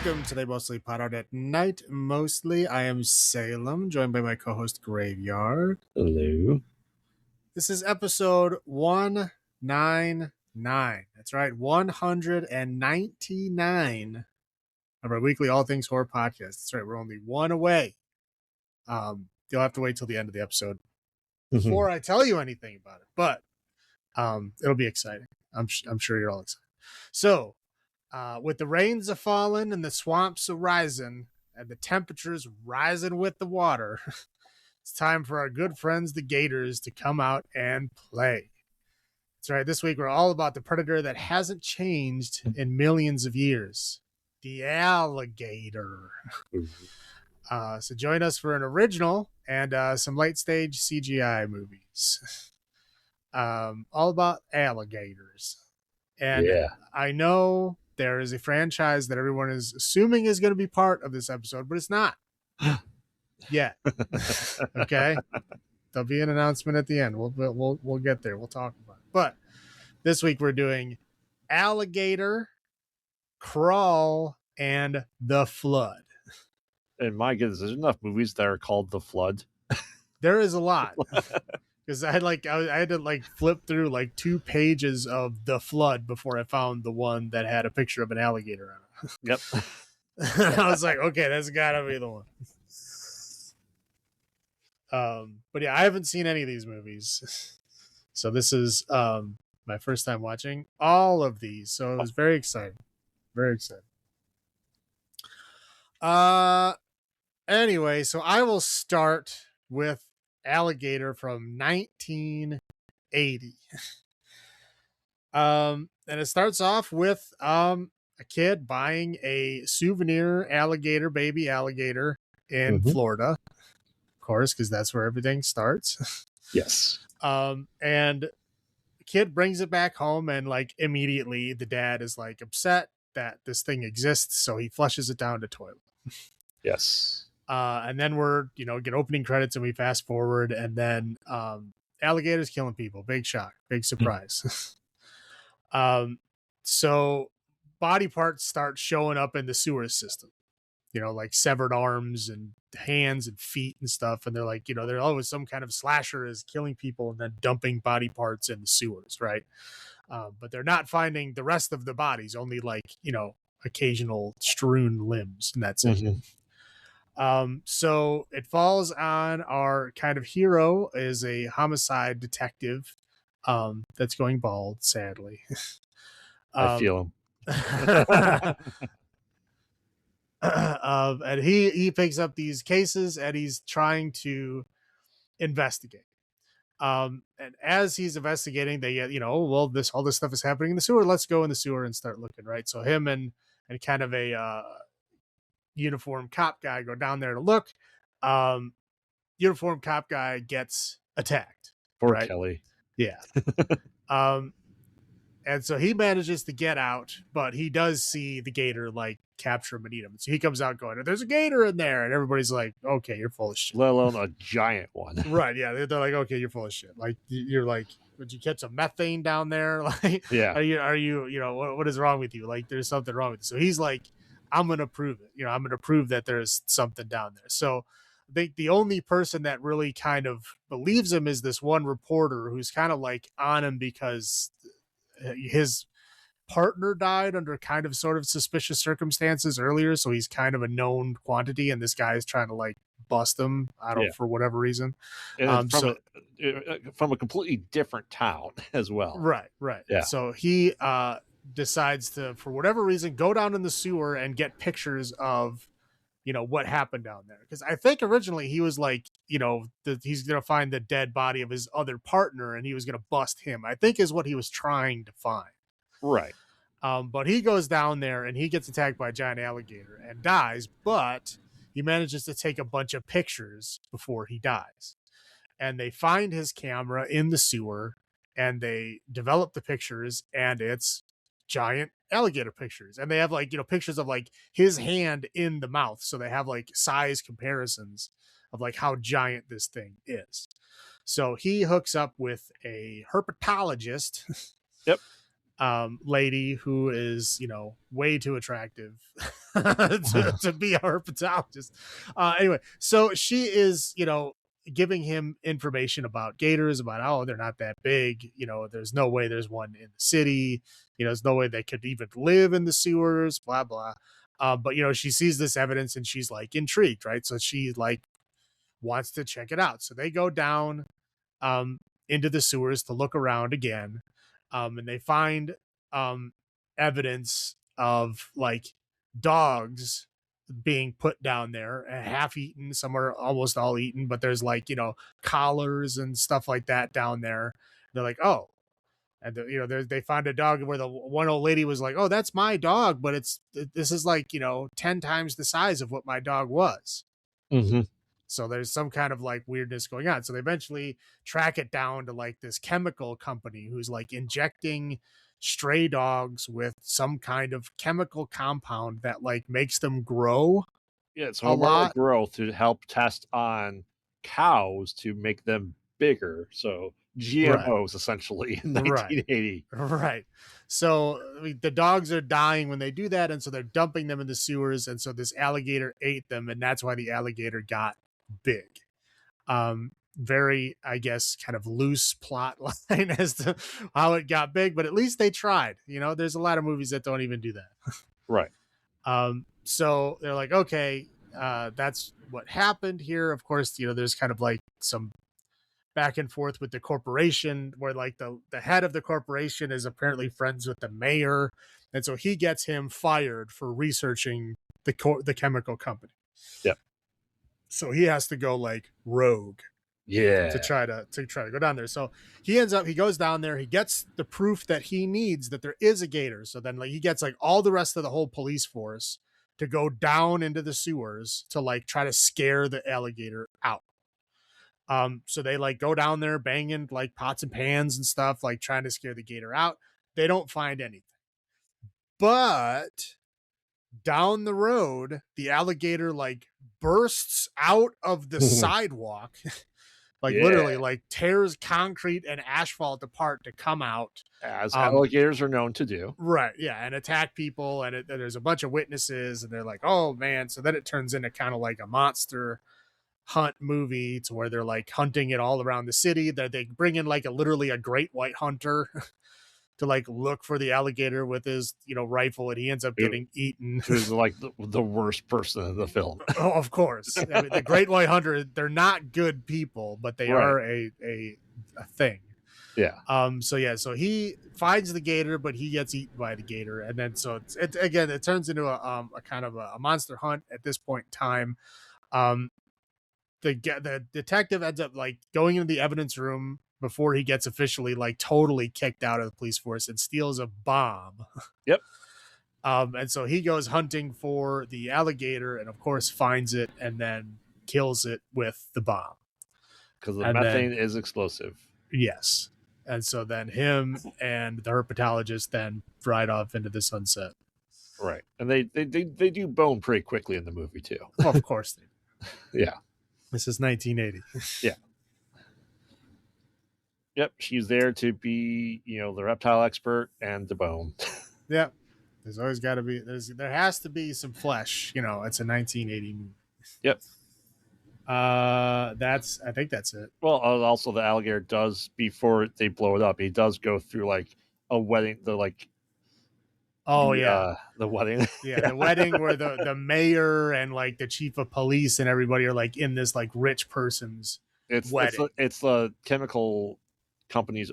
Welcome to the Mostly Pod Out at Night. Mostly, I am Salem, joined by my co-host Graveyard. Hello. This is episode 199. That's right, 199 of our weekly All Things Horror podcast. That's right, we're only one away. You'll have to wait till the end of the episode before I tell you anything about it, but it'll be exciting. I'm sure you're all excited. So, with the rains a falling and the swamps a rising and the temperatures rising with the water, it's time for our good friends, the gators, to come out and play. That's right. This week, we're all about the predator that hasn't changed in millions of years, the alligator. So join us for an original and some late stage CGI movies. All about alligators. And Yeah. I know there is a franchise that everyone is assuming is going to be part of this episode, but it's not yet. Okay, there'll be an announcement at the end. We'll get there. We'll talk about it. But this week we're doing Alligator, Crawl, and The Flood. And my goodness, there's enough movies that are called The Flood. There is a lot. Because I had to flip through 2 pages of The Flood before I found the one that had a picture of an alligator on it. Yep. I was like, okay, that's gotta be the one. But yeah, I haven't seen any of these movies, so this is my first time watching all of these. So it was very exciting, very exciting. Anyway, so I will start with Alligator from 1980. And it starts off with a kid buying a souvenir alligator, baby alligator in Florida, of course, because that's where everything starts. Yes. And the kid brings it back home, and immediately the dad is upset that this thing exists, so he flushes it down the toilet. Yes. And then we're, get opening credits and we fast forward, and then alligators killing people. Big shock, big surprise. So body parts start showing up in the sewer system, severed arms and hands and feet and stuff. And they're there's always some kind of slasher is killing people and then dumping body parts in the sewers, right? But they're not finding the rest of the bodies, only occasional strewn limbs, and that's it. So it falls on our kind of hero is a homicide detective that's going bald, sadly. I feel him. And he picks up these cases and he's trying to investigate. And as he's investigating, they get, all this stuff is happening in the sewer. Let's go in the sewer and start looking, right? So him and kind of a uniform cop guy go down there to look. Uniform cop guy gets attacked. Poor right? Kelly. Yeah. And so he manages to get out, but he does see the gator capture him and eat him. So he comes out going, "There's a gator in there," and everybody's like, "Okay, you're full of shit." Let alone a giant one. Right? Yeah, they're like, "Okay, you're full of shit." You're like, "Would you catch some methane down there?" Yeah. Are you what is wrong with you? There's something wrong with you. So he's like, I'm going to prove it. I'm going to prove that there's something down there. So I think the only person that really kind of believes him is this one reporter who's kind of on him because his partner died under kind of sort of suspicious circumstances earlier. So he's kind of a known quantity, and this guy is trying to bust him. For whatever reason. And from a completely different town as well. Right. Yeah. So he, decides to, for whatever reason, go down in the sewer and get pictures of, what happened down there. Because I think originally he was he's going to find the dead body of his other partner and he was going to bust him, I think is what he was trying to find. Right. But he goes down there and he gets attacked by a giant alligator and dies, but he manages to take a bunch of pictures before he dies. And they find his camera in the sewer and they develop the pictures, and it's giant alligator pictures, and they have pictures of his hand in the mouth, so they have size comparisons of how giant this thing is. So he hooks up with a herpetologist. Yep. lady who is, way too attractive to be a herpetologist. Anyway, so she is, giving him information about gators, about, oh, they're not that big. There's no way there's one in the city. There's no way they could even live in the sewers, blah, blah. But, she sees this evidence and she's like intrigued, right? So she like wants to check it out. So they go down um, into the sewers to look around again. And they find evidence of like dogs being put down there, half eaten. Some are almost all eaten, but there's like, collars and stuff like that down there. They're like, oh. And they found a dog where the one old lady was like, "Oh, that's my dog, but this is like 10 times the size of what my dog was." Mm-hmm. So there's some kind of like weirdness going on. So they eventually track it down to like this chemical company who's like injecting stray dogs with some kind of chemical compound that like makes them grow. Yeah, it's a lot. growth to help test on cows to make them bigger. So GMOs essentially in 1980. Right. So the dogs are dying when they do that, and so they're dumping them in the sewers, and so this alligator ate them, and that's why the alligator got big. Very, I guess, kind of loose plot line as to how it got big, but at least they tried. There's a lot of movies that don't even do that. Right. So they're like, okay, that's what happened here. Of course, there's kind of like some back and forth with the corporation where like the head of the corporation is apparently friends with the mayor. And so he gets him fired for researching the chemical company. Yep. So he has to go like rogue. Yeah. To try to go down there. So he goes down there, he gets the proof that he needs that there is a gator. So then like he gets like all the rest of the whole police force to go down into the sewers to like try to scare the alligator out. So they like go down there banging like pots and pans and stuff, like trying to scare the gator out. They don't find anything. But down the road, the alligator like bursts out of the sidewalk, like literally like tears concrete and asphalt apart to come out. As alligators are known to do. Right. Yeah. And attack people. And there's a bunch of witnesses and they're like, oh man. So then it turns into kind of like a monster hunt movie to where they're like hunting it all around the city. That they bring in like literally a great white hunter to like look for the alligator with his rifle, and he ends up getting eaten. Who's like the worst person in the film. Oh, of course. I mean, the great white hunter, they're not good people, but they are a thing. Yeah. So he finds the gator, but he gets eaten by the gator, and then so it turns into a kind of a monster hunt at this point in time. The detective ends up like going into the evidence room before he gets officially like totally kicked out of the police force and steals a bomb. Yep. And so he goes hunting for the alligator and of course finds it and then kills it with the bomb. Because the methane is explosive. Yes. And so then him and the herpetologist then ride off into the sunset. Right. And they do bone pretty quickly in the movie too. Well, of course they do. Yeah. This is 1980. Yeah. Yep. She's there to be, the reptile expert and the bone. Yep. There's always got to be, there has to be some flesh. It's a 1980 movie. Yep. I think that's it. Well, also the alligator does, before they blow it up, he does go through like a wedding, the wedding. Yeah, the wedding where the mayor and like the chief of police and everybody are like in this like rich person's wedding. It's the chemical company's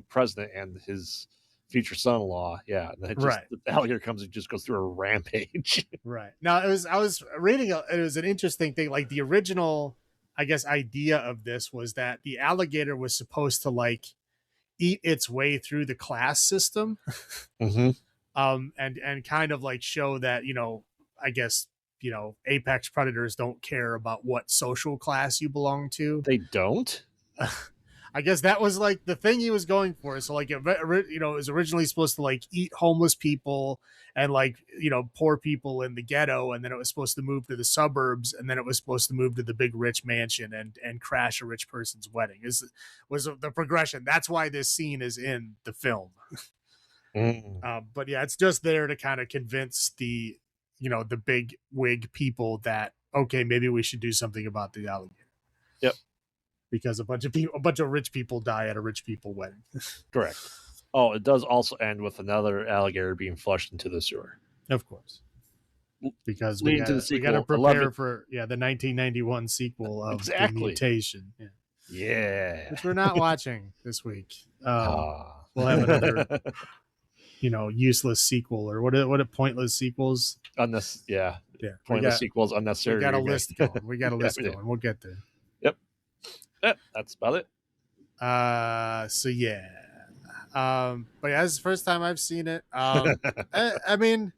president and his future son-in-law. Yeah, and the alligator comes and just goes through a rampage. Right. Now I was reading it was an interesting thing. Like the original, I guess, idea of this was that the alligator was supposed to like eat its way through the class system. Mm-hmm. And kind of like show that, I guess, apex predators don't care about what social class you belong to. They don't? I guess that was like the thing he was going for. So like, it was originally supposed to like eat homeless people and like, poor people in the ghetto. And then it was supposed to move to the suburbs. And then it was supposed to move to the big rich mansion and crash a rich person's wedding was the progression. That's why this scene is in the film. But yeah, it's just there to kind of convince the big wig people that, okay, maybe we should do something about the alligator. Yep. Because a bunch of rich people die at a rich people wedding. Correct. Oh, it does also end with another alligator being flushed into the sewer. Of course. Because we got to prepare for the 1991 sequel of the mutation. Yeah. Which we're not watching this week. We'll have another useless sequel, or what are pointless sequels? Pointless sequels, unnecessary. We got a list going. Going. We'll get there. Yep. That's about it. So yeah. But yeah, this is the first time I've seen it. I mean,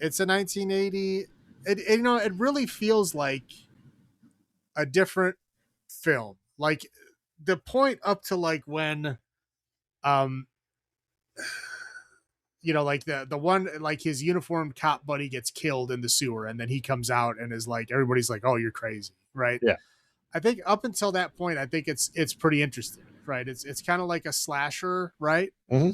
it's a 1980. It really feels like a different film. Like the point up to like when, like the one, like his uniformed cop buddy gets killed in the sewer, and then he comes out and is like, everybody's like, "Oh, you're crazy," right? Yeah. I think up until that point, I think it's pretty interesting, right? It's kind of like a slasher, right? Mm-hmm.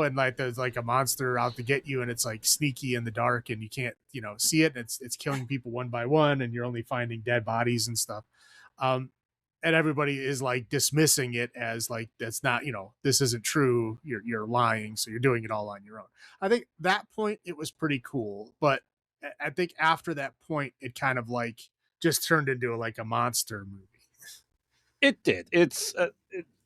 And like there's like a monster out to get you, and it's like sneaky in the dark, and you can't see it. And it's killing people one by one, and you're only finding dead bodies and stuff. And everybody is like dismissing it as like, that's not, this isn't true. You're lying. So you're doing it all on your own. I think that point it was pretty cool, but I think after that point, it kind of like just turned into like a monster movie. It did.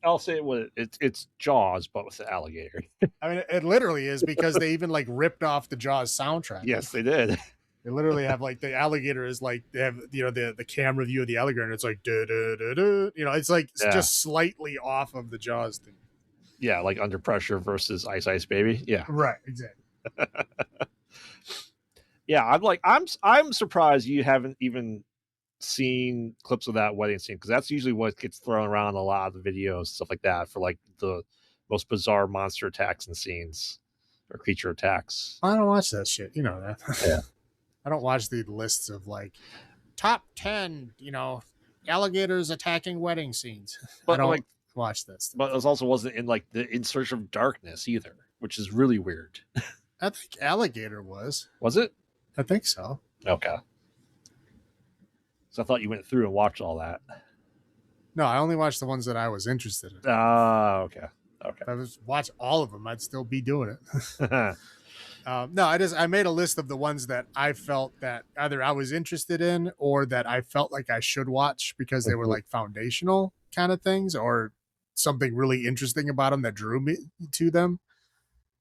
I'll say it's Jaws, but with the alligator. I mean, it literally is, because they even like ripped off the Jaws soundtrack. Yes, they did. They literally have like the alligator is like, they have the camera view of the alligator, and it's like it's like just slightly off of the Jaws thing. Yeah, like Under Pressure versus Ice Ice Baby. Yeah, right, exactly. Yeah, I'm surprised you haven't even seen clips of that wedding scene, because that's usually what gets thrown around a lot of the videos, stuff like that, for like the most bizarre monster attacks and scenes or creature attacks. I don't watch that shit, that. Yeah. I don't watch the lists of like top 10, alligators attacking wedding scenes. But I don't watch this. But it also wasn't in like the In Search of Darkness either, which is really weird. I think Alligator was. Was it? I think so. Okay. So I thought you went through and watched all that. No, I only watched the ones that I was interested in. Okay. If I was watch all of them, I'd still be doing it. No, I made a list of the ones that I felt that either I was interested in or that I felt like I should watch because they were like foundational kind of things, or something really interesting about them that drew me to them.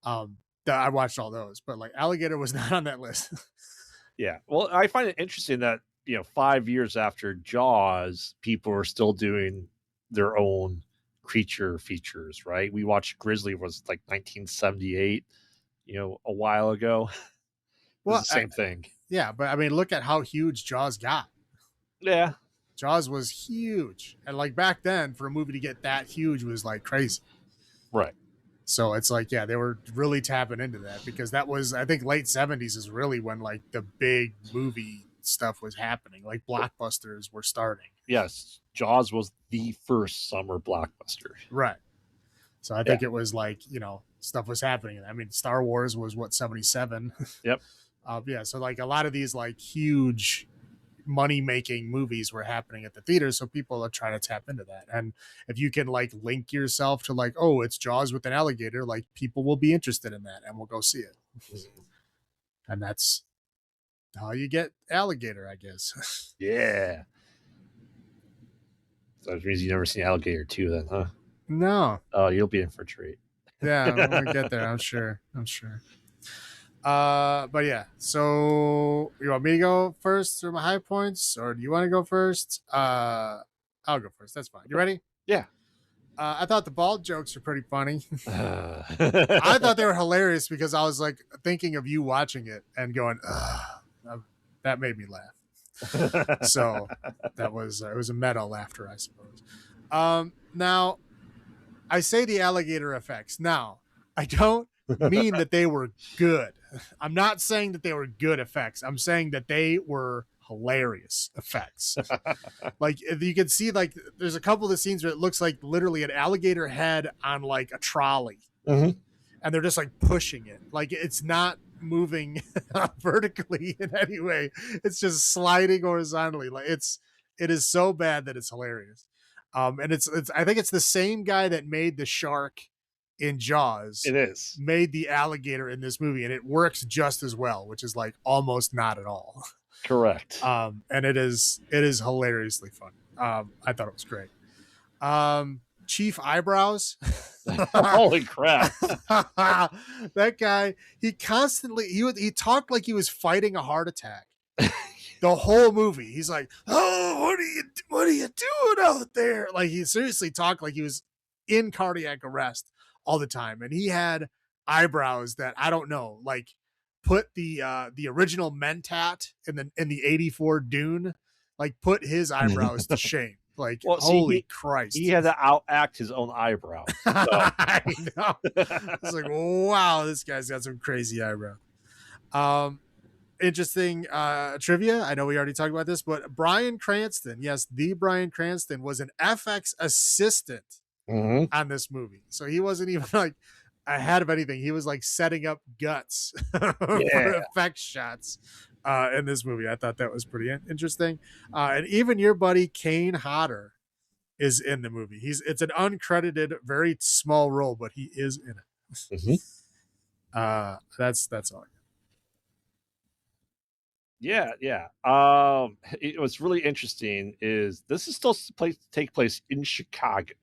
That I watched all those, but like Alligator was not on that list. Yeah. Well, I find it interesting that, 5 years after Jaws, people are still doing their own creature features, right? We watched Grizzly was like 1978. A while ago. Well, the same thing. Yeah, but I mean, look at how huge Jaws got. Yeah. Jaws was huge. And like back then, for a movie to get that huge was like crazy. Right. So it's like, yeah, they were really tapping into that, because that was, I think late 70s is really when like the big movie stuff was happening. Like blockbusters were starting. Yes. Jaws was the first summer blockbuster. Right. So I think it was like, stuff was happening. I mean, Star Wars was 77. Yep. Yeah. So like a lot of these like huge money making movies were happening at the theaters. So people are trying to tap into that. And if you can like link yourself to like, oh, it's Jaws with an alligator, like people will be interested in that and will go see it. And that's how you get Alligator, I guess. Yeah. So that means you've never seen Alligator 2 then, huh? No. Oh, you'll be in for a treat. Yeah, I'm gonna get there. I'm sure. But yeah. So you want me to go first through my high points, or do you want to go first? I'll go first. That's fine. You ready? Yeah. I thought the bald jokes were pretty funny. I thought they were hilarious because I was like thinking of you watching it and going, that made me laugh. So that was it was a meta laughter, I suppose. Now, I say the alligator effects. Now, I don't mean that they were good. I'm not saying that they were good effects. I'm saying that they were hilarious effects. Like you can see, like there's a couple of the scenes where it looks like literally an alligator head on like a trolley. Mm-hmm. and they're just like pushing it. Like it's not moving vertically in any way. It's just sliding horizontally. Like it is so bad that it's hilarious. And it's I think it's the same guy that made the shark in Jaws. It is. Made the alligator in this movie, and it works just as well, which is like almost not at all. Correct. And it is hilariously fun. I thought it was great. Chief Eyebrows. Holy crap. That guy, he talked like he was fighting a heart attack. The whole movie. He's like, "Oh, what are you doing out there?" Like he seriously talked like he was in cardiac arrest all the time. And he had eyebrows that I don't know, like put the original Mentat in the 84 Dune, like put his eyebrows to shame. Like, well, holy Christ. He had to outact his own eyebrow. So. I know. It's like, wow, this guy's got some crazy eyebrow. Interesting trivia. I know we already talked about this, but Bryan Cranston, yes, the Bryan Cranston was an FX assistant on this movie. So he wasn't even like ahead of anything. He was like setting up guts for effect shots in this movie. I thought that was pretty interesting. And even your buddy Kane Hodder is in the movie. It's an uncredited, very small role, but he is in it. That's all. Yeah. What's really interesting is this is still take place in Chicago.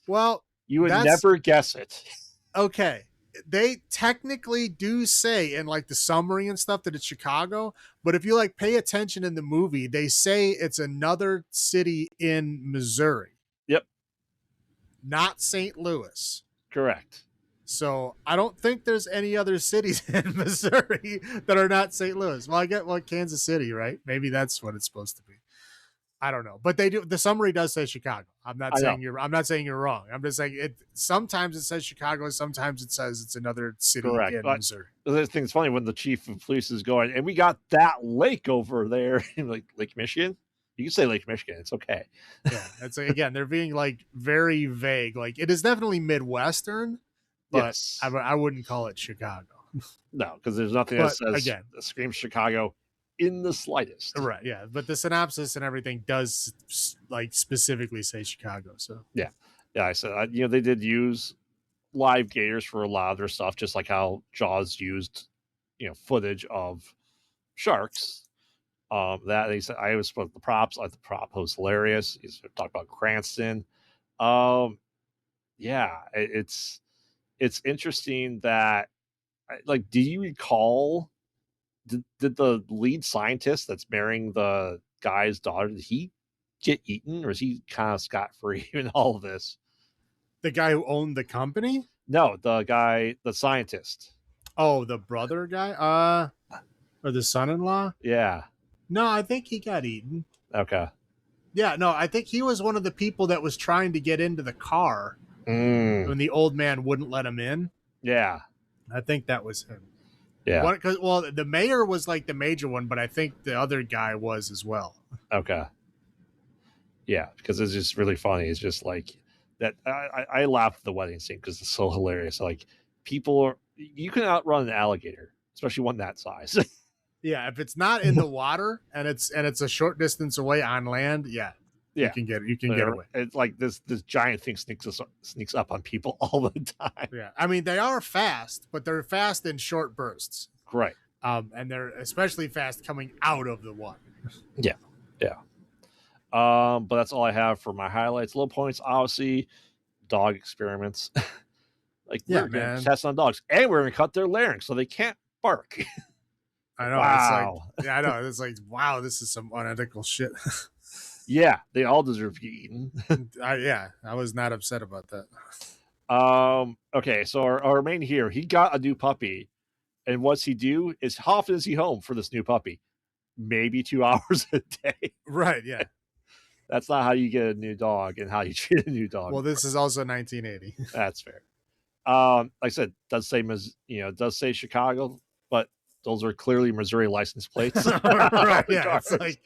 Well, you would never guess it. Okay. They technically do say in like the summary and stuff that it's Chicago, but if you like pay attention in the movie, they say it's another city in Missouri. Yep. Not St. Louis. Correct. So I don't think there's any other cities in Missouri that are not St. Louis. Well, I get Kansas City, right? Maybe that's what it's supposed to be. I don't know, but they do. The summary does say Chicago. I'm not saying you're wrong. I'm just saying it. Sometimes it says Chicago. Sometimes it says it's another city in Missouri. The thing is funny when the chief of police is going, and we got that lake over there, like Lake Michigan. You can say Lake Michigan. It's okay. Yeah, it's again they're being like very vague. Like it is definitely Midwestern, but yes. I wouldn't call it Chicago. No, because there's nothing that says again screams Chicago in the slightest. Right, yeah, but the synopsis and everything does like specifically say Chicago. So yeah, I said they did use live gators for a lot of their stuff, just like how Jaws used footage of sharks. That they said I was supposed the props. I the prop was hilarious. He's talked about Cranston. Yeah, it's interesting that like, do you recall? Did the lead scientist that's marrying the guy's daughter, did he get eaten, or is he kind of scot-free in all of this? The guy who owned the company? No, the scientist. Oh, the brother guy? Or the son-in-law? Yeah. No, I think he got eaten. Okay. Yeah, no, I think he was one of the people that was trying to get into the car when the old man wouldn't let him in. Yeah. I think that was him. Yeah. Well, the mayor was like the major one, but I think the other guy was as well. Okay. Yeah, because it's just really funny. It's just like that. I laughed at the wedding scene because it's so hilarious. Like you can outrun an alligator, especially one that size. Yeah, if it's not in the water and it's a short distance away on land, yeah. You can get away. It's like this giant thing sneaks up on people all the time. Yeah, I mean they are fast, but they're fast in short bursts. Right. And they're especially fast coming out of the water. Yeah. But that's all I have for my highlights. Low points, obviously, dog experiments. We're going to test on dogs, and we're going to cut their larynx so they can't bark. I know. Wow. It's like, I know. It's like, wow, this is some unethical shit. Yeah, they all deserve to be eaten. I was not upset about that. Okay, so our main hero, he got a new puppy, and what's he do? Is how often is he home for this new puppy? Maybe 2 hours a day. Right, yeah. That's not how you get a new dog and how you treat a new dog. Well, this is also 1980. That's fair. Like I said, does say Chicago, but those are clearly Missouri license plates. Right, yeah. It's like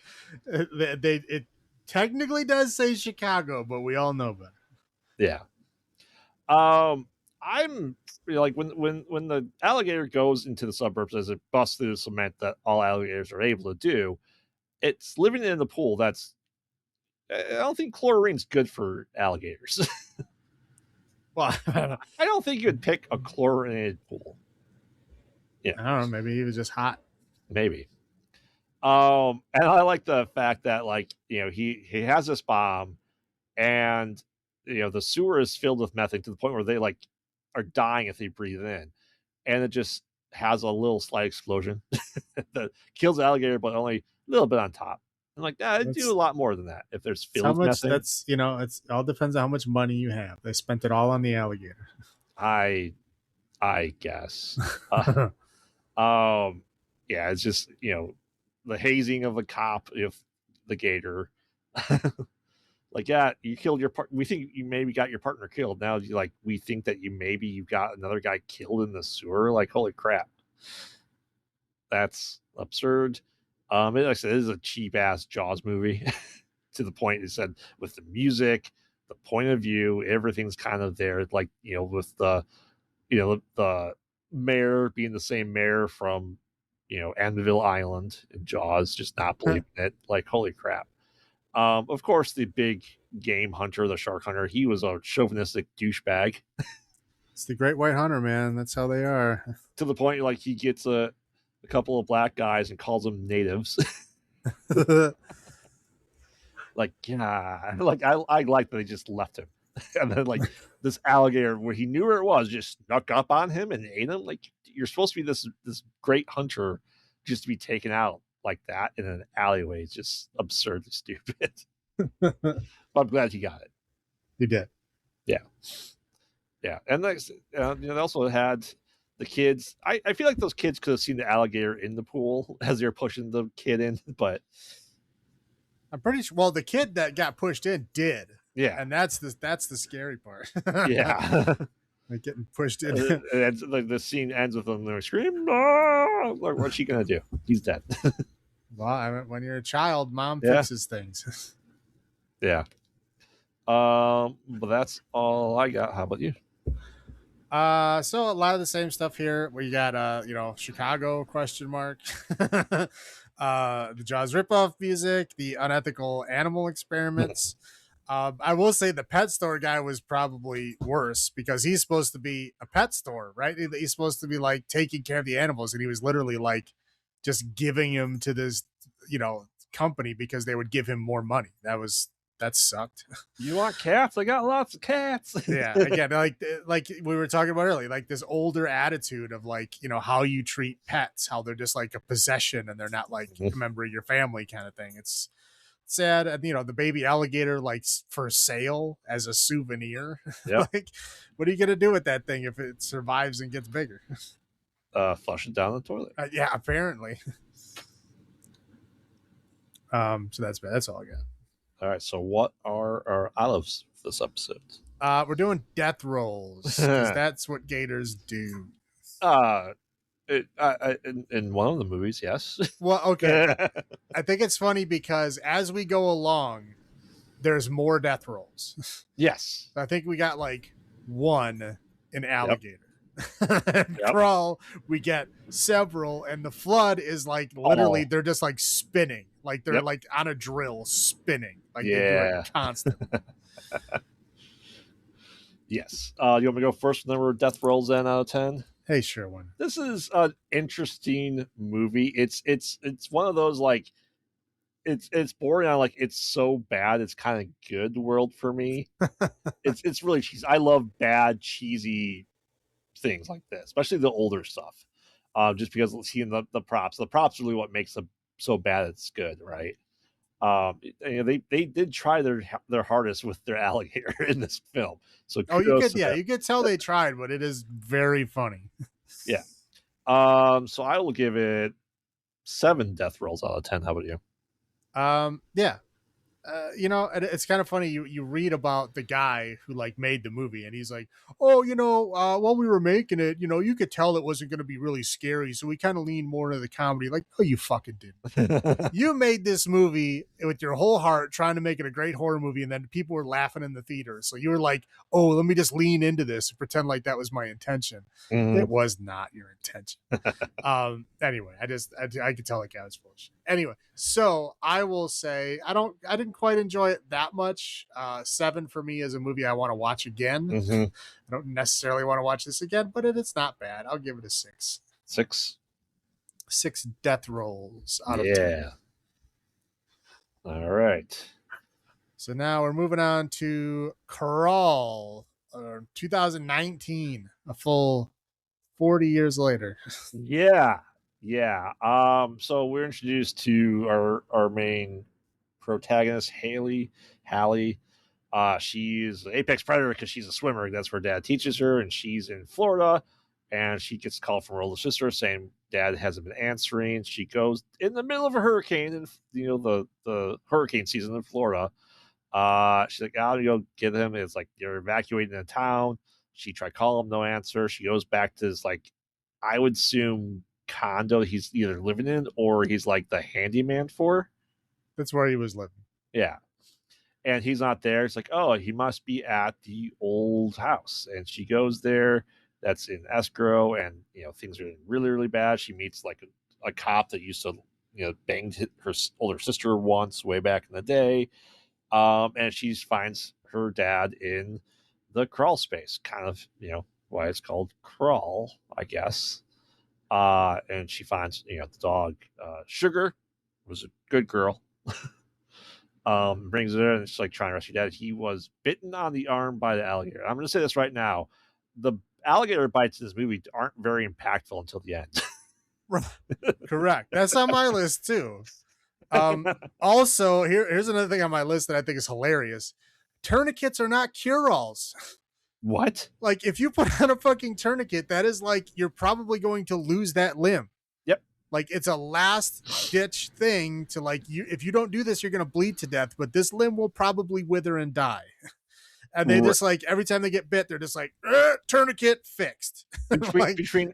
it technically does say Chicago, but we all know better. Yeah. I'm like when the alligator goes into the suburbs as it busts through the cement that all alligators are able to do, it's living in the pool. I don't think chlorine's good for alligators. Well, I don't think you'd pick a chlorinated pool. Yeah, I don't know. Maybe he was just hot. Maybe. And I like the fact that like he has this bomb, and the sewer is filled with methane to the point where they like are dying if they breathe in, and it just has a little slight explosion that kills the alligator, but only a little bit on top. I'm like, it'd do a lot more than that if there's filled methane. That's it's all depends on how much money you have. They spent it all on the alligator. I guess. Yeah, it's just the hazing of the cop, if the gator. Like, yeah, you killed your partner. We think you maybe got your partner killed. Now we think that you got another guy killed in the sewer. Like, holy crap, that's absurd. Like I said, this is a cheap ass Jaws movie to the point. It said with the music, the point of view, everything's kind of there. Like with the the mayor being the same mayor from Anvil Island in Jaws, just not believing it. Like, holy crap. Of course, the big game hunter, the shark hunter, he was a chauvinistic douchebag. It's the great white hunter, man. That's how they are. To the point, like, he gets a couple of black guys and calls them natives. Like, yeah, like I like that they just left him, and then like this alligator, where he knew where it was, just snuck up on him and ate him. Like, you're supposed to be this great hunter, just to be taken out like that in an alleyway. It's just absurdly stupid. But I'm glad he got it. You did. Yeah. And they also had the kids. I feel like those kids could have seen the alligator in the pool as they were pushing the kid in, but I'm pretty sure. Well, the kid that got pushed in did. Yeah, and that's the scary part. Yeah. Like getting pushed in. And like the scene ends with them screaming, "No!" Like, what's she gonna do? He's dead. Well, when you're a child, mom fixes things. Yeah. But that's all I got. How about you? So a lot of the same stuff here. We got Chicago ? The Jaws ripoff music, the unethical animal experiments. I will say the pet store guy was probably worse because he's supposed to be a pet store, right? He's supposed to be like taking care of the animals, and he was literally like just giving him to this, company because they would give him more money. That sucked. You want cats? I got lots of cats. Yeah, again, like we were talking about earlier, like this older attitude of like, how you treat pets, how they're just like a possession and they're not like a member of your family kind of thing. It's sad. And the baby alligator like for sale as a souvenir. Yep. Like, what are you gonna do with that thing if it survives and gets bigger? Flush it down the toilet. Yeah, apparently. So that's bad. That's all I got. All right. So what are our olives for this episode? We're doing death rolls because that's what gators do. In one of the movies, yes. Well, okay. I think it's funny because as we go along, there's more death rolls. Yes. I think we got like one in Alligator. Yep. Crawl, we get several, and the Flood is like literally they're just like spinning, like they're like on a drill spinning, like they do it constantly. Yes. You want me to go first with number of death rolls then out of 10? Hey, sure one. This is an interesting movie. It's one of those like it's boring on like it's so bad it's kind of good world for me. It's really cheesy. I love bad cheesy things like this, especially the older stuff. Just because seeing the props. The props are really what makes them so bad it's good, right? They did try their hardest with their alligator in this film. So you could tell they tried, but it is very funny. Yeah. So I will give it 7 death rolls out of 10. How about you? Yeah. it's kind of funny. You read about the guy who like made the movie, and he's like, "Oh, while we were making it, you could tell it wasn't going to be really scary, so we kind of leaned more into the comedy." Like, oh, you fucking did. You made this movie with your whole heart, trying to make it a great horror movie, and then people were laughing in the theater. So you were like, "Oh, let me just lean into this and pretend like that was my intention." It was not your intention. Anyway, I could tell the guy was full of shit. Anyway, so I will say I didn't quite enjoy it that much. 7 for me is a movie I want to watch again. I don't necessarily want to watch this again, but it's not bad. I'll give it a 6. 6 death rolls out of 10. All right. So now we're moving on to Crawl, 2019, a full 40 years later. Yeah. So we're introduced to our main protagonist, Hallie. She's an apex predator because she's a swimmer. That's where Dad teaches her, and she's in Florida, and she gets a call from her older sister saying Dad hasn't been answering. She goes in the middle of a hurricane, and the hurricane season in Florida. She's like, "I'll go get him." It's like they're evacuating the town. She tried calling him, no answer. She goes back to this, like, I would assume, condo he's either living in or he's like the handyman for. That's where he was living. Yeah. And he's not there. It's like, oh, he must be at the old house. And she goes there. That's in escrow, and things are really, really bad. She meets like a cop that used to banged her older sister once way back in the day. And she finds her dad in the crawl space, kind of, why it's called Crawl, I guess. And she finds, the dog, Sugar, was a good girl. Brings it in, and she's like trying to rescue dad. He was bitten on the arm by the alligator. I'm going to say this right now. The alligator bites in this movie aren't very impactful until the end. Correct. That's on my list too. Also, here's another thing on my list that I think is hilarious. Tourniquets are not cure-alls. What? Like, if you put on a fucking tourniquet, that is like you're probably going to lose that limb. Yep. Like, it's a last ditch thing to, like, if you don't do this, you're going to bleed to death, but this limb will probably wither and die. And they just, like, every time they get bit, they're just like, tourniquet fixed. Between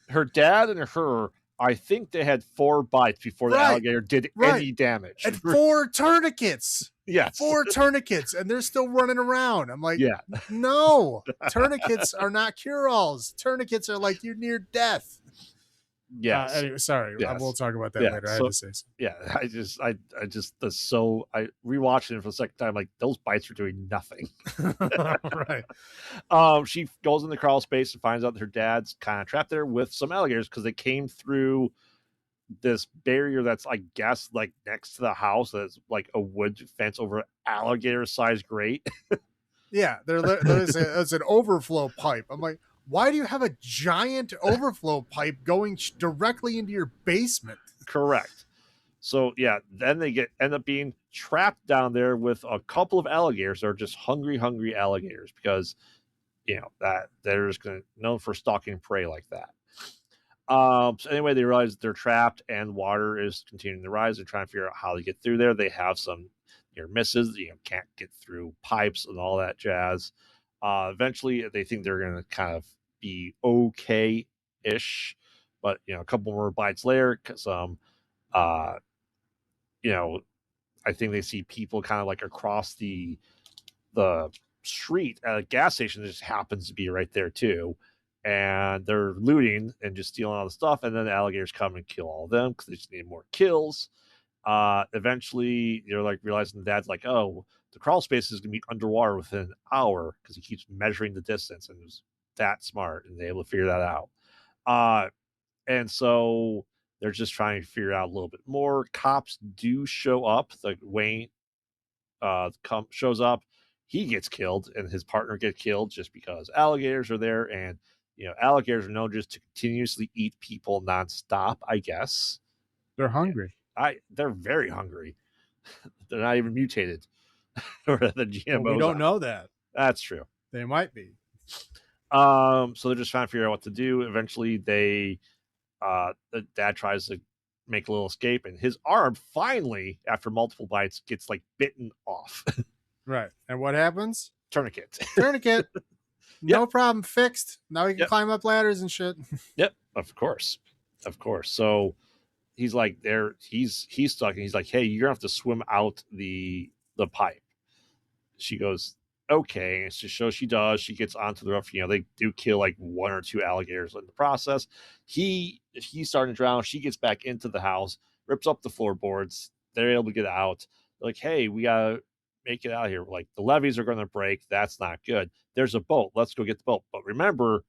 her dad and her, I think they had 4 bites before the alligator did any damage. And 4 tourniquets. Yes. 4 tourniquets, and they're still running around. I'm like, no, tourniquets are not cure-alls. Tourniquets are like you're near death. Yes. Anyway, sorry. Yes. We'll talk about that later. I had to say so. Yeah. I rewatched it for the second time. Like, those bites are doing nothing. Right. She goes in the crawl space and finds out that her dad's kind of trapped there with some alligators because they came through this barrier that's, I guess, like next to the house. That's like a wood fence over alligator-sized grate. Yeah. There's an overflow pipe. I'm like, why do you have a giant overflow pipe going directly into your basement? Correct. So yeah, then they end up being trapped down there with a couple of alligators that are just hungry alligators because that they're just known for stalking prey like that. So anyway, they realize they're trapped and water is continuing to rise. They're trying to figure out how to get through there. They have some near misses, can't get through pipes and all that jazz. Eventually they think they're going to kind of be okay-ish, but a couple more bites later, I think they see people kind of like across the street at a gas station that just happens to be right there too, and they're looting and just stealing all the stuff, and then the alligators come and kill all of them because they just need more kills. Eventually they're like realizing Dad's like, oh, the crawl space is gonna be underwater within an hour because he keeps measuring the distance, and it was that smart, and they're able to figure that out. And so they're just trying to figure out a little bit more. Cops do show up. The Wayne shows up. He gets killed, and his partner gets killed just because alligators are there, and alligators are known just to continuously eat people nonstop, I guess. They're hungry. They're very hungry. They're not even mutated. Or the GMOs. Well, we don't know that. That's true. They might be. So they're just trying to figure out what to do. Eventually the dad tries to make a little escape, and his arm finally, after multiple bites, gets like bitten off. Right. And what happens? Tourniquet. Tourniquet. No Yep. problem. Fixed. Now he can Yep. climb up ladders and shit. Yep. Of course. So he's like there. He's stuck, and he's like, "Hey, you're gonna have to swim out the pipe." She goes, "Okay." And so she does. She gets onto the roof. They do kill like 1 or 2 alligators in the process. He's starting to drown. She gets back into the house, rips up the floorboards. They're able to get out. They're like, "Hey, we gotta make it out of here. Like, the levees are going to break. That's not good. There's a boat. Let's go get the boat. But remember,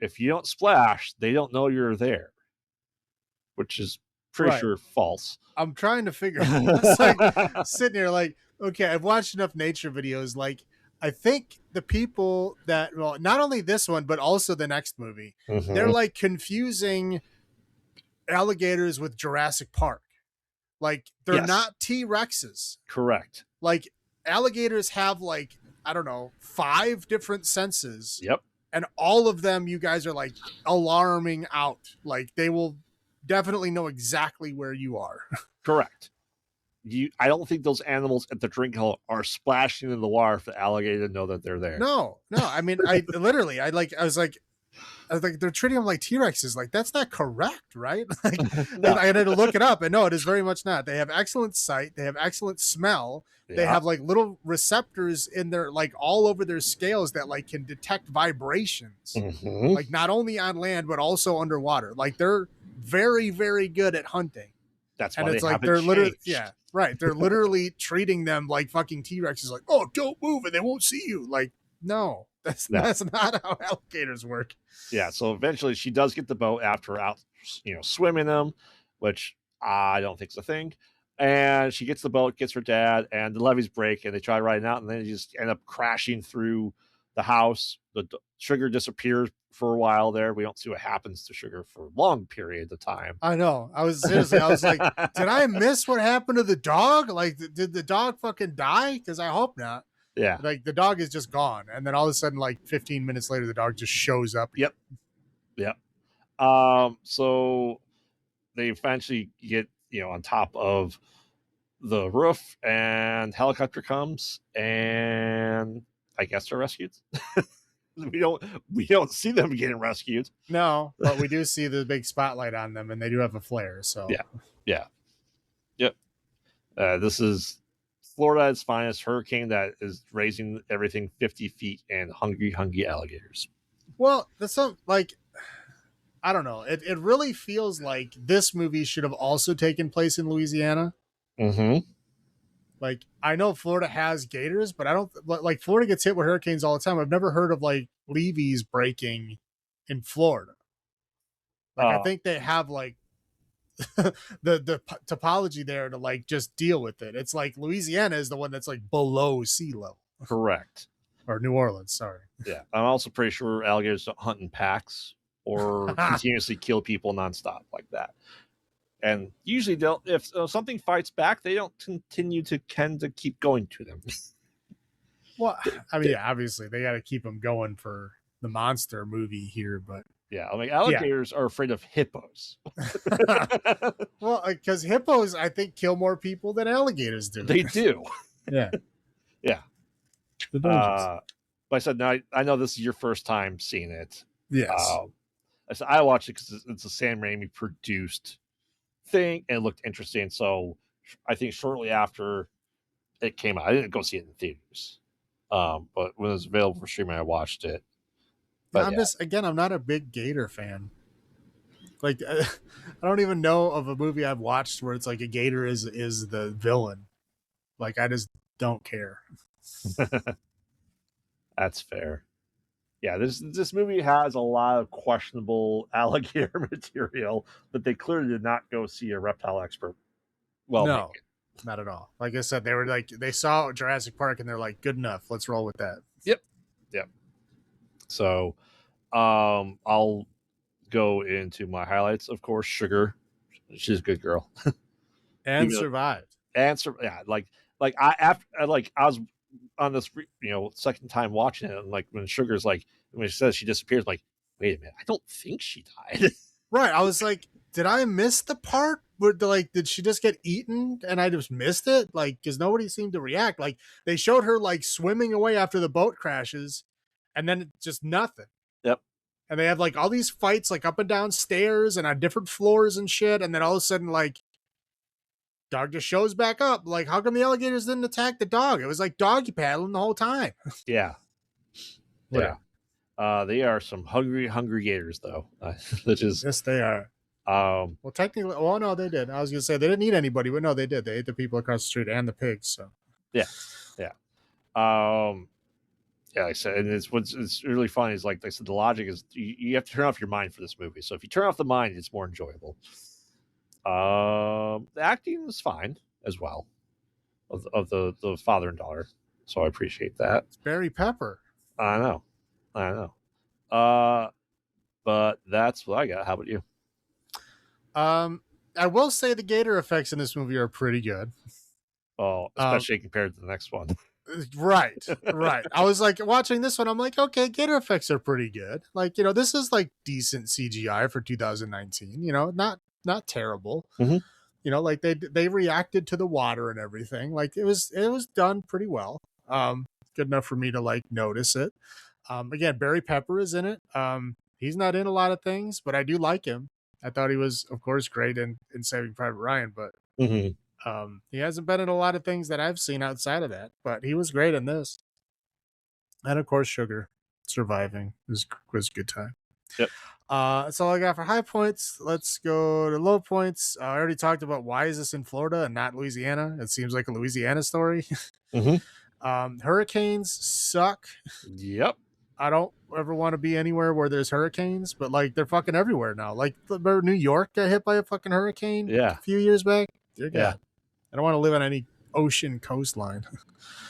if you don't splash, they don't know you're there," which is pretty sure false. I'm trying to figure out. It's like sitting here like, okay, I've watched enough nature videos. Like, I think the people that, well, not only this one, but also the next movie, they're like confusing alligators with Jurassic Park. Like, they're not T-Rexes. Correct. Like, alligators have like, I don't know, 5 different senses. Yep. And all of them, you guys are like alarming out. Like, they will definitely know exactly where you are. Correct. I don't think those animals at the drink hole are splashing in the water for the alligator to know that they're there. No. I mean, I was like, they're treating them like T-Rexes. Like, that's not correct, right? Like, no. I had to look it up, and no, it is very much not. They have excellent sight. They have excellent smell. Yeah. They have like little receptors in their, like, all over their scales that like can detect vibrations. Like, not only on land but also underwater. Like, they're very, very good at hunting. That's why, and it's like they're literally they're literally treating them like fucking T-Rexes. Like, oh, don't move and they won't see you. Like, no. That's not how alligators work. Yeah, so eventually she does get the boat after out, swimming them, which I don't think is a thing. And she gets the boat, gets her dad, and the levees break, and they try riding out, and then they just end up crashing through the house. The Sugar disappears for a while there. We don't see what happens to Sugar for a long period of time. I know. I was like, did I miss what happened to the dog? Like, did the dog fucking die? Because I hope not. Yeah. Like, the dog is just gone. And then all of a sudden, like 15 minutes later, the dog just shows up. Yep. So they eventually get, on top of the roof, and helicopter comes, and I guess they're rescued. we don't see them getting rescued. No, but we do see the big spotlight on them, and they do have a flare. So Yep. This is Florida at its finest, hurricane that is raising everything 50 feet, and hungry alligators. Well, that's something like, I don't know. It really feels like this movie should have also taken place in Louisiana. Like, I know Florida has gators, but I don't, like, Florida gets hit with hurricanes all the time. I've never heard of like levees breaking in Florida. Like, I think they have like the topology there to like just deal with it. It's like Louisiana is the one that's like below sea level. Correct. Or New Orleans, sorry. Yeah, I'm also pretty sure alligators don't hunt in packs or continuously kill people nonstop like that. And usually they'll, if something fights back, they don't tend to keep going to them. Well, I mean, obviously they got to keep them going for the monster movie here, but yeah, I mean, alligators are afraid of hippos. Well, because hippos, I think, kill more people than alligators do. They do. Yeah. But I said, now I know this is your first time seeing it. Yes. I said I watched it because it's a Sam Raimi produced thing, and it looked interesting. So I think shortly after it came out, I didn't go see it in theaters, but when it was available for streaming, I watched it. But I'm not a big gator fan. Like, I don't even know of a movie I've watched where it's like a gator is the villain. Like, I just don't care. That's fair. Yeah, this movie has a lot of questionable alligator material, but they clearly did not go see a reptile expert. Well, no, not at all. Like I said, they were like, they saw Jurassic Park and they're like, good enough. Let's roll with that. Yep. So, I'll go into my highlights. Of course, Sugar, she's a good girl, and survived. Like I was on this, second time watching it, and like when Sugar's like, when she says she disappears, like, wait a minute, I don't think she died. Right. I was like, did I miss the part like, did she just get eaten and I just missed it? Like, because nobody seemed to react. Like, they showed her like swimming away after the boat crashes, and then just nothing. Yep. And they have like all these fights like up and down stairs and on different floors and shit. And then all of a sudden, like, dog just shows back up. Like, how come the alligators didn't attack the dog? It was like doggy paddling the whole time. Yeah. Yeah. They are some hungry gators, though. Yes, they are. Well, technically, no, they did. I was gonna say they didn't eat anybody, but no, they did. They ate the people across the street and the pigs. So yeah. Yeah, like I said, and it's really funny is like I said, the logic is you have to turn off your mind for this movie. So if you turn off the mind, it's more enjoyable. The acting was fine as well of the father and daughter, so I appreciate that. It's Barry Pepper. I know. But that's what I got. How about you? I will say the gator effects in this movie are pretty good. Oh, especially compared to the next one. Right. I was like watching this one. I'm like, okay, gator effects are pretty good. Like, this is like decent CGI for 2019. Not terrible. Mm-hmm. Like they reacted to the water and everything. Like it was done pretty well. Good enough for me to like notice it. Again, Barry Pepper is in it. He's not in a lot of things, but I do like him. I thought he was, of course, great in Saving Private Ryan, but he hasn't been in a lot of things that I've seen outside of that. But he was great in this, and of course, Sugar surviving was a good time. Yep. That's all I got for high points. Let's go to low points. I already talked about why is this in Florida and not Louisiana. It seems like a Louisiana story. Hurricanes suck. Yep. I don't ever want to be anywhere where there's hurricanes, but like they're fucking everywhere now. Like New York got hit by a fucking hurricane a few years back. Dear God. Yeah. I don't want to live on any ocean coastline.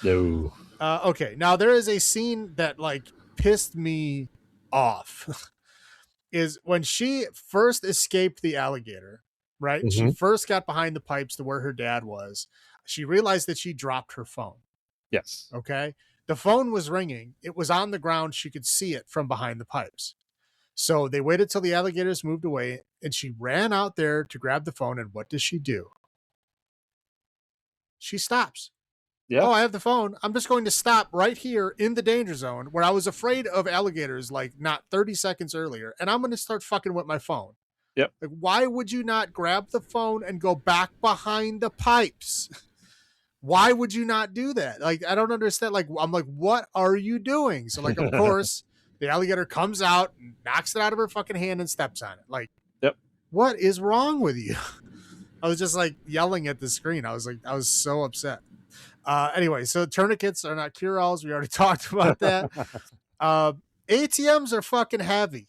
No. Okay. Now there is a scene that like pissed me off is when she first escaped the alligator, right? Mm-hmm. She first got behind the pipes to where her dad was. She realized that she dropped her phone. Yes. Okay. The phone was ringing. It was on the ground. She could see it from behind the pipes. So they waited till the alligators moved away, and she ran out there to grab the phone. And what does she do? She stops. Yeah. Oh, I have the phone. I'm just going to stop right here in the danger zone where I was afraid of alligators like not 30 seconds earlier. And I'm going to start fucking with my phone. Yep. Like, why would you not grab the phone and go back behind the pipes? Why would you not do that? Like, I don't understand. Like, I'm like, what are you doing? So, like, of course, the alligator comes out, knocks it out of her fucking hand, and steps on it. Like, yep. What is wrong with you? I was just like yelling at the screen. I was so upset. Anyway, so tourniquets are not cure-alls. We already talked about that. ATMs are fucking heavy.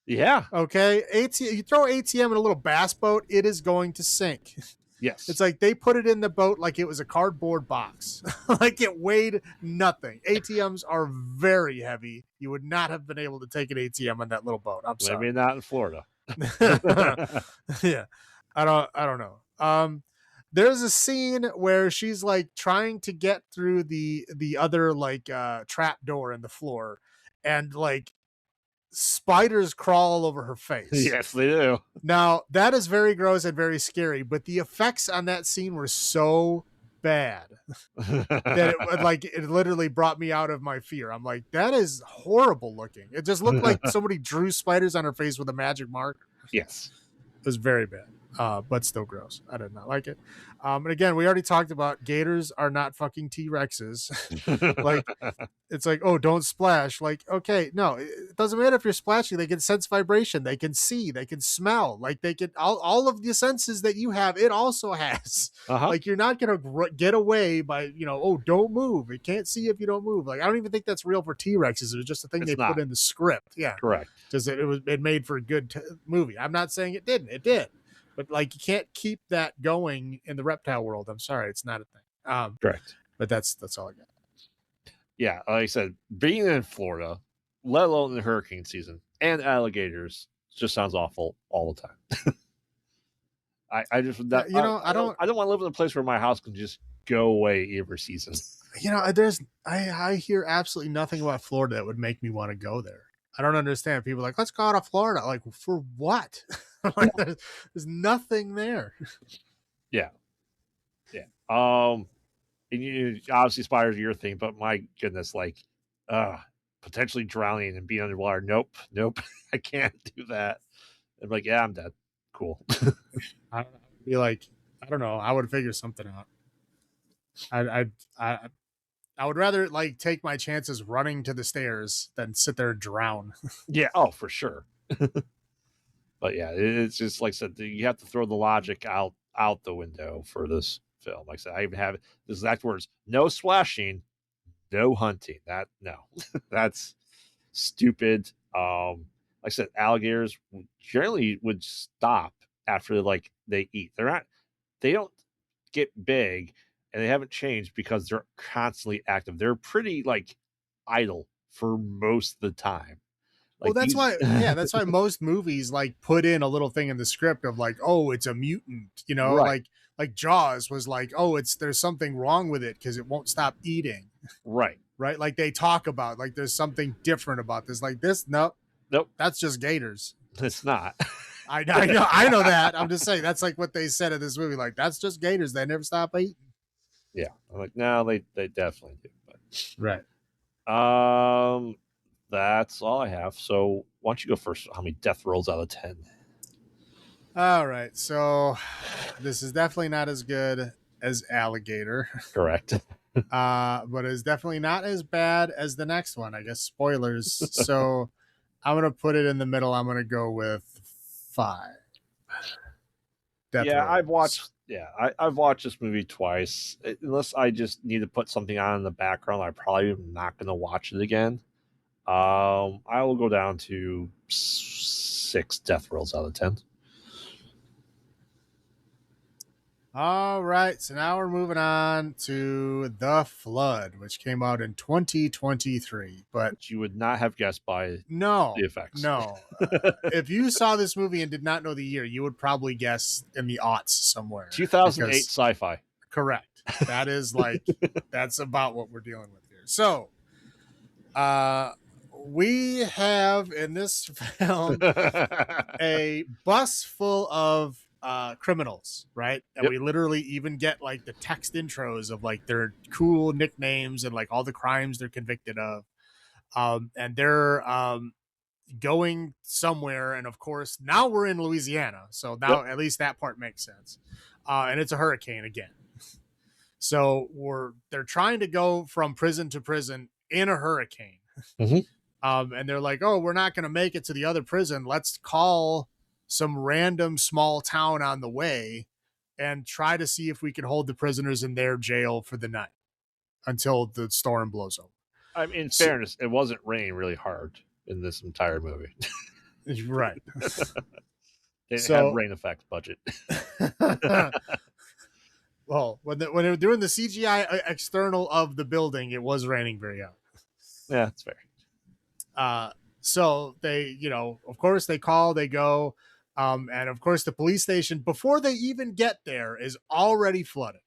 Yeah. Okay. You throw ATM in a little bass boat, it is going to sink. Yes. It's like they put it in the boat like it was a cardboard box. Like it weighed nothing. ATMs are very heavy. You would not have been able to take an ATM on that little boat. I'm sorry. Maybe not in Florida. Yeah. I don't know. There's a scene where she's like trying to get through the other like trap door in the floor, and like spiders crawl all over her face. Yes, they do. Now, that is very gross and very scary, but the effects on that scene were so bad that it literally brought me out of my fear. I'm like, that is horrible looking. It just looked like somebody drew spiders on her face with a magic marker. Yes. It was very bad. But still gross. I did not like it. And again, we already talked about gators are not fucking T-Rexes. Like, it's like, oh, don't splash. Like, okay, no, it doesn't matter if you're splashing. They can sense vibration. They can see. They can smell. Like, they can all of the senses that you have. It also has. Like, you're not gonna get away by oh, don't move. It can't see if you don't move. Like, I don't even think that's real for T-Rexes. It was just a thing put in the script. Yeah, correct. Because it made for a good movie. I'm not saying it didn't. It did. But like you can't keep that going in the reptile world. I'm sorry, it's not a thing. Correct. But that's all I got. Yeah, like I said, being in Florida, let alone in the hurricane season, and alligators just sounds awful all the time. I just I don't want to live in a place where my house can just go away every season. I hear absolutely nothing about Florida that would make me want to go there. I don't understand. People are like, let's go out of Florida. Like, for what? Like, there's nothing there. Yeah. And you obviously spiders are your thing, but my goodness, like, potentially drowning and being underwater. Nope, I can't do that. I'm like, yeah, I'm dead. Cool. I would be like, I don't know. I would figure something out. I would rather like take my chances running to the stairs than sit there and drown. Yeah. Oh, for sure. But yeah, it's just like I said, you have to throw the logic out the window for this film. Like I said, I even have the exact words: no splashing, no hunting. That's stupid. Like I said, alligators generally would stop after like they eat. They don't get big, and they haven't changed because they're constantly active. They're pretty like idle for most of the time. Well, Like that's these, why, that's why most movies like put in a little thing in the script of like, oh, it's a mutant, right, like Jaws was like, oh, there's something wrong with it because it won't stop eating, right. right? Like they talk about like there's something different about this, like this, nope, Nope, that's just gators. it's not. I know that. I'm just saying that's like what they said in this movie, like that's just gators. They never stop eating. Yeah, I'm like, no, they definitely do. Right. That's all I have. So why don't you go first? How many death rolls out of 10? All right. So this is definitely not as good as Alligator. Correct. But it's definitely not as bad as the next one. I guess spoilers. So I'm gonna put it in the middle. I'm gonna go with 5. Death Yeah, rolls. I've watched this movie twice. Unless I just need to put something on in the background, I probably am not going to watch it again. I will go down to 6 death rolls out of 10. All right, so now we're moving on to The Flood, which came out in 2023. But Which you would not have guessed by no, the effects. no. If you saw this movie and did not know the year, you would probably guess in the aughts somewhere. 2008 sci-fi. Correct. That is like, that's about what we're dealing with here. So, we have in this film a bus full of criminals, right? And Yep. we literally even get like the text intros of like their cool nicknames and like all the crimes they're convicted of. And they're going somewhere, and of course now we're in Louisiana, so now at least that part makes sense. And it's a hurricane again. So they're trying to go from prison to prison in a hurricane. Mhm. And they're like, oh, we're not going to make it to the other prison. Let's call some random small town on the way and try to see if we can hold the prisoners in their jail for the night until the storm blows over. I mean, in fairness, it wasn't raining really hard in this entire movie. Right. They had rain effects budget. Well, when they were doing the CGI external of the building, it was raining very hard. Yeah, that's fair. So they, of course they call, they go, and of course the police station, before they even get there, is already flooded.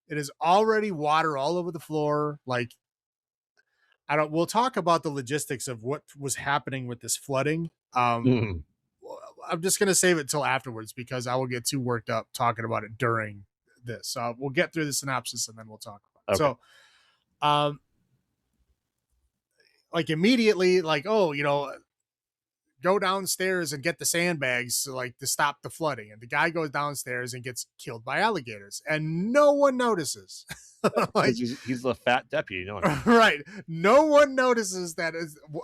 It is already water all over the floor. Like, we'll talk about the logistics of what was happening with this flooding. I'm just going to save it till afterwards because I will get too worked up talking about it during this. We'll get through the synopsis and then we'll talk about it. Okay. So, like immediately, like, oh, go downstairs and get the sandbags to stop the flooding. And the guy goes downstairs and gets killed by alligators, and no one notices. Like, he's the fat deputy, right? No one notices that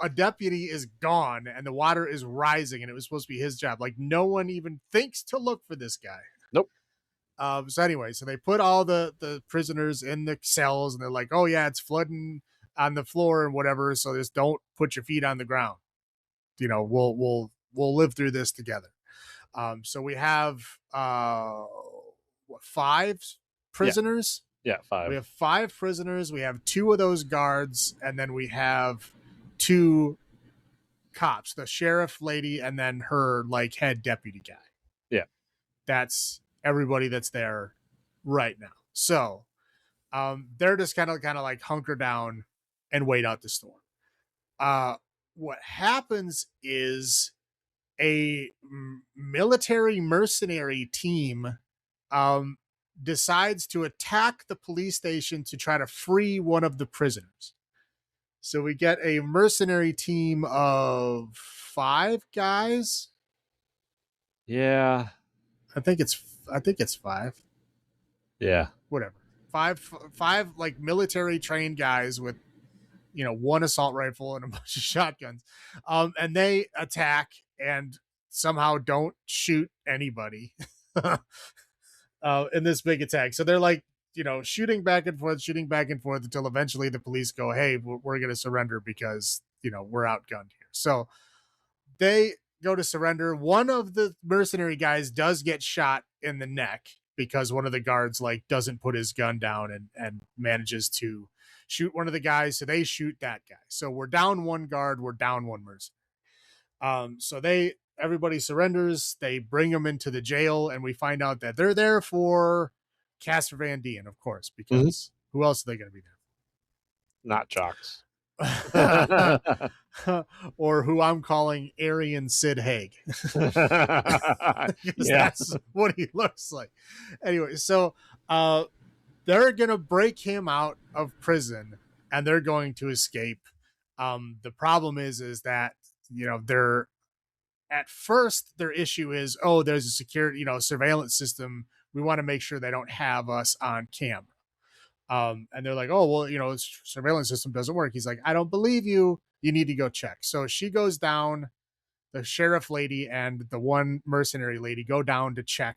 a deputy is gone and the water is rising, and it was supposed to be his job. Like, no one even thinks to look for this guy. Nope. So anyway, so they put all the prisoners in the cells, and they're like, oh yeah, it's flooding on the floor and whatever. So just don't put your feet on the ground. We'll live through this together. So we have 5 prisoners? Yeah, 5. We have 5 prisoners. We have 2 of those guards, and then we have 2 cops, the sheriff lady, and then her like head deputy guy. Yeah. That's everybody that's there right now. So they're just kind of like hunker down and wait out the storm. What happens is a military mercenary team decides to attack the police station to try to free one of the prisoners. So we get a mercenary team of 5 guys. Yeah. I think it's 5. Yeah. Whatever. Five like military trained guys with, one assault rifle and a bunch of shotguns. And they attack and somehow don't shoot anybody in this big attack. So they're like, shooting back and forth until eventually the police go, hey, we're going to surrender because, we're outgunned here. So they go to surrender. One of the mercenary guys does get shot in the neck because one of the guards doesn't put his gun down and manages to shoot one of the guys. So they shoot that guy. So we're down one guard, we're down one mercenary. So everybody surrenders. They bring them into the jail, and we find out that they're there for Casper Van Dien, of course, because who else are they going to be there? Not jocks. Or who I'm calling Aryan Sid Haig. That's what he looks like. Anyway, so they're going to break him out of prison, and they're going to escape. The problem is that, they're at first their issue is, there's a security, surveillance system. We want to make sure they don't have us on camera. And they're like, surveillance system doesn't work. He's like, I don't believe you. You need to go check. So she goes down, the sheriff lady and the one mercenary lady go down to check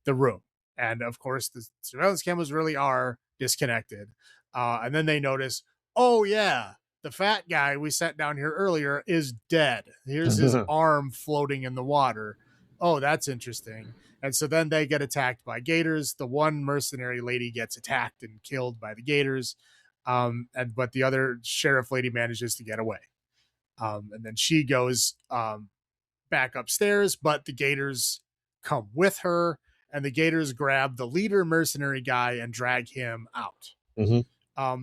the room. And of course, the surveillance cameras really are disconnected. And then they notice, oh yeah, the fat guy we sent down here earlier is dead. Here's his arm floating in the water. Oh, that's interesting. And so then they get attacked by gators. The one mercenary lady gets attacked and killed by the gators. But the other sheriff lady manages to get away. And then she goes back upstairs, but the gators come with her, and the gators grab the leader mercenary guy and drag him out.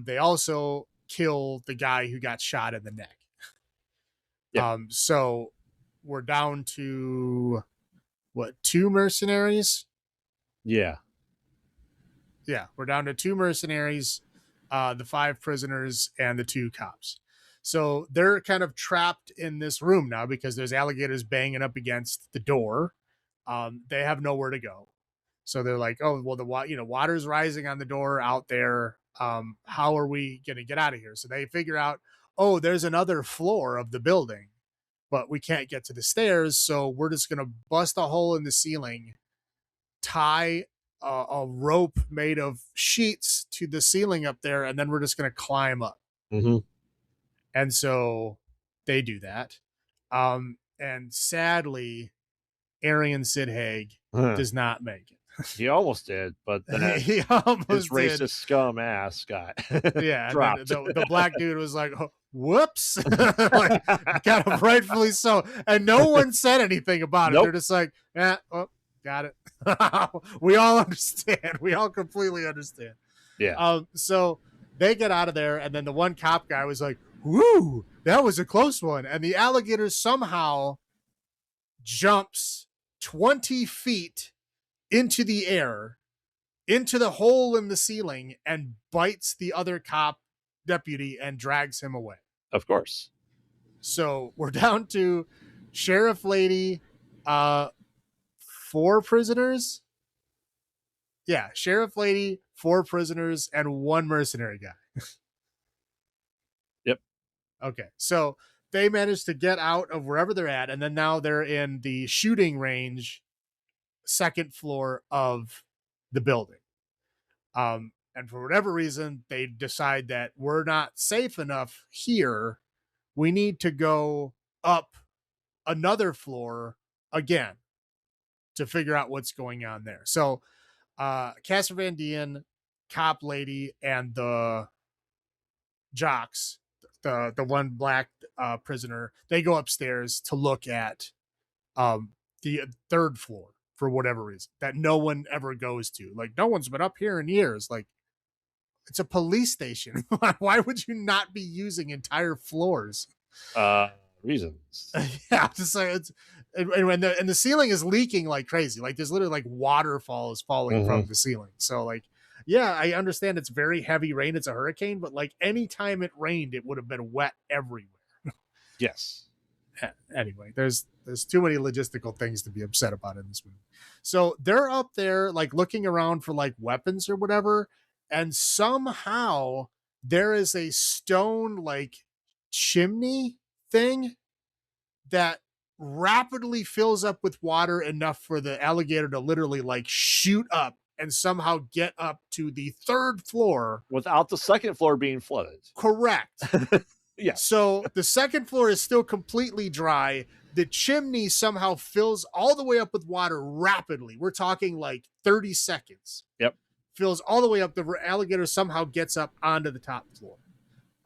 They also kill the guy who got shot in the neck. So we're down to 2 mercenaries? Yeah, we're down to 2 mercenaries, the 5 prisoners, and the 2 cops. So they're kind of trapped in this room now because there's alligators banging up against the door. They have nowhere to go. So they're like, oh, well, water's rising on the door out there. How are we going to get out of here? So they figure out, there's another floor of the building, but we can't get to the stairs. So we're just going to bust a hole in the ceiling, tie a rope made of sheets to the ceiling up there, and then we're just going to climb up. And so they do that. And sadly, Aryan Sid Haig does not make it. He almost did, but then he almost his racist did. scum ass got dropped. The black dude was like, whoops. Kind of rightfully so. And no one said anything about it. They're just like, got it. We all understand. We all completely understand. Yeah. So they get out of there, and then the one cop guy was like, whoo, that was a close one. And the alligator somehow jumps 20 feet into the air, into the hole in the ceiling, and bites the other cop deputy and drags him away. Of course. So we're down to sheriff lady, 4 prisoners. Yeah, sheriff lady, 4 prisoners, and 1 mercenary guy. Yep. Okay, so they managed to get out of wherever they're at, and then now they're in the shooting range, 2nd floor of the building. And for whatever reason, they decide that we're not safe enough here. We need to go up another floor again to figure out what's going on there. So Casper Van Dien, cop lady, and the jocks, the one black prisoner, they go upstairs to look at the 3rd floor for whatever reason that no one ever goes to. Like, no one's been up here in years. Like, it's a police station. Why would you not be using entire floors? reasons. Yeah, just like it's and the ceiling is leaking like crazy. Like there's literally like waterfalls falling from the ceiling. So like, yeah, I understand it's very heavy rain. It's a hurricane, but like anytime it rained, it would have been wet everywhere. Yes. Anyway, there's too many logistical things to be upset about in this movie. So they're up there like looking around for like weapons or whatever, and somehow there is a stone like chimney thing that rapidly fills up with water enough for the alligator to literally like shoot up and somehow get up to the third floor without the second floor being flooded. Correct. Yeah. So the second floor is still completely dry. The chimney somehow fills all the way up with water rapidly. We're talking like 30 seconds. Yep. Fills all the way up. The alligator somehow gets up onto the top floor.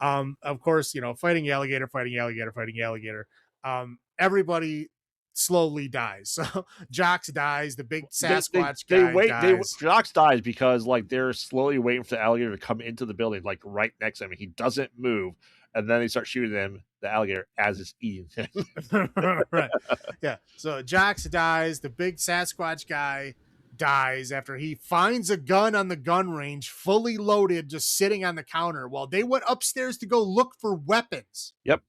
Of course, fighting alligator. Everybody slowly dies. So Jocks dies. The big Sasquatch guy dies. Jocks dies because like they're slowly waiting for the alligator to come into the building, like right next to him. He doesn't move, and then they start shooting him, the alligator, as it's eating him. Right. Yeah. So Jocks dies. The big Sasquatch guy dies after he finds a gun on the gun range, fully loaded, just sitting on the counter while they went upstairs to go look for weapons. Yep.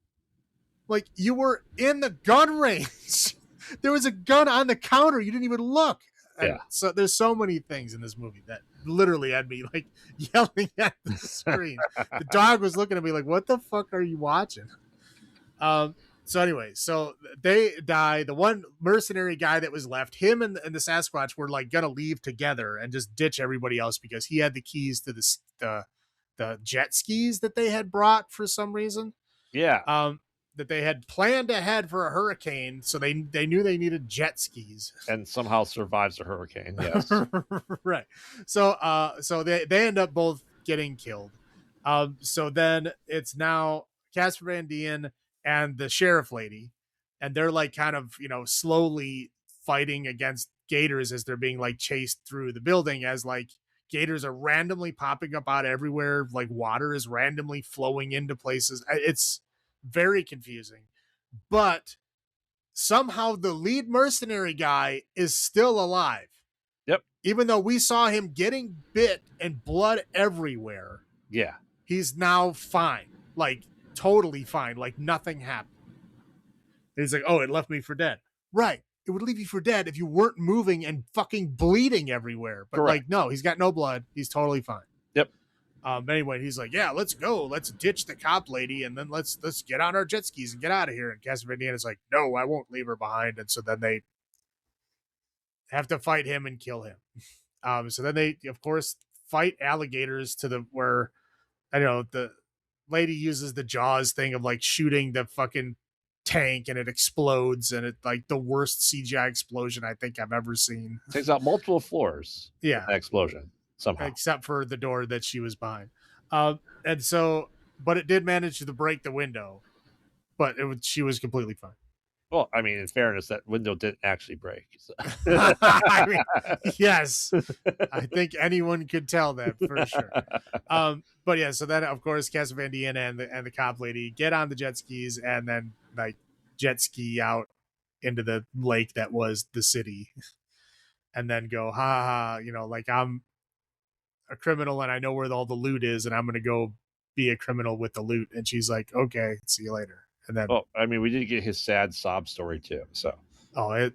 Like, you were in the gun range. There was a gun on the counter. You didn't even look. Yeah. So there's so many things in this movie that literally had me like yelling at the screen. The dog was looking at me like, what the fuck are you watching? So anyway, so they die. The one mercenary guy that was left, him and the Sasquatch were like gonna leave together and just ditch everybody else because he had the keys to the jet skis that they had brought for some reason. Yeah. That they had planned ahead for a hurricane, so they knew they needed jet skis, and somehow survives a hurricane. Yes. Right. So they end up both getting killed. So then it's now Casper Van Dien and the sheriff lady, and they're like kind of slowly fighting against gators as they're being like chased through the building, as like gators are randomly popping up out everywhere, like water is randomly flowing into places. It's very confusing, but somehow the lead mercenary guy is still alive. Yep. Even though we saw him getting bit and blood everywhere. Yeah. He's now fine. Like totally fine. Like nothing happened. And he's like, oh, it left me for dead. Right. It would leave you for dead if you weren't moving and fucking bleeding everywhere. But correct. Like, no, he's got no blood. He's totally fine. Yep. Anyway, he's like, yeah, let's go. Let's ditch the cop lady, and then let's get on our jet skis and get out of here. And Casper Van Dien is like, no, I won't leave her behind. And so then they have to fight him and kill him. So then they, of course, fight alligators to where, I don't know, the lady uses the Jaws thing of like shooting the fucking tank and it explodes, and it's like the worst CGI explosion I think I've ever seen. Takes out multiple floors. Yeah. Explosion. Somehow. Except for the door that she was behind. And so, but it did manage to break the window, but she was completely fine. Well, I mean, in fairness, that window didn't actually break. So. I mean, yes, I think anyone could tell that for sure. But yeah, so then of course, Casper Van Dien and the cop lady get on the jet skis and then like jet ski out into the lake that was the city, and then go, ha ha, like I'm a criminal and I know where all the loot is, and I'm gonna go be a criminal with the loot. And she's like, okay, see you later. And then, well, I mean, we did get his sad sob story too. So,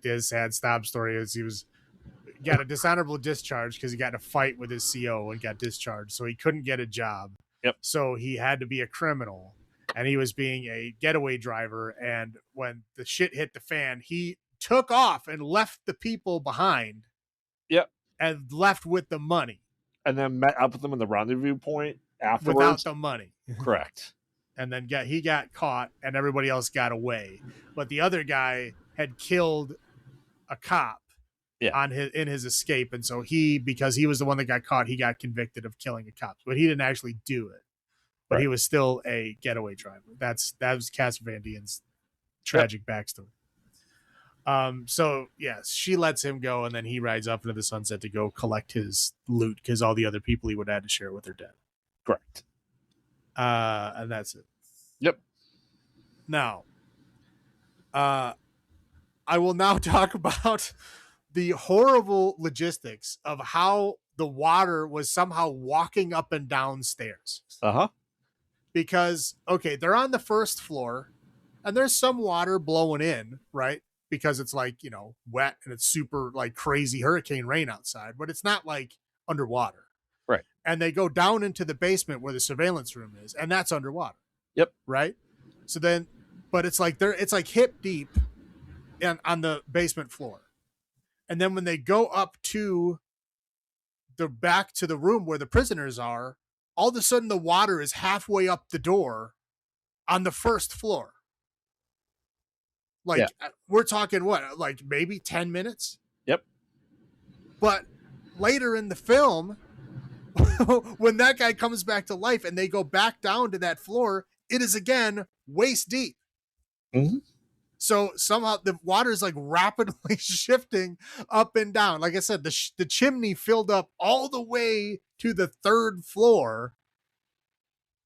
his sad sob story is he got a dishonorable discharge because he got in a fight with his CO and got discharged, so he couldn't get a job. Yep. So he had to be a criminal, and he was being a getaway driver. And when the shit hit the fan, he took off and left the people behind. Yep. And left with the money. And then met up with them in the rendezvous point afterwards. Without the money. Correct. And then he got caught and everybody else got away. But the other guy had killed a cop in his escape. And so because he was the one that got caught, he got convicted of killing a cop. But he didn't actually do it. But he was still a getaway driver. That was Casper Van Dien's tragic backstory. So yes, she lets him go, and then he rides up into the sunset to go collect his loot because all the other people he would have had to share with are dead. Correct. And that's it. Yep. Now, I will now talk about the horrible logistics of how the water was somehow walking up and down stairs. Because, okay, they're on the first floor and there's some water blowing in, right? Because it's like, wet and it's super like crazy hurricane rain outside, but it's not like underwater. Right. And they go down into the basement where the surveillance room is, and that's underwater. Yep. Right. So then, but it's like hip deep on the basement floor. And then when they go up to the back to the room where the prisoners are, all of a sudden the water is halfway up the door on the first floor. Like, we're talking what, like maybe 10 minutes? Yep. But later in the film, when that guy comes back to life and they go back down to that floor, it is again waist deep. Mm-hmm. So somehow the water is like rapidly shifting up and down. Like I said, the chimney filled up all the way to the third floor,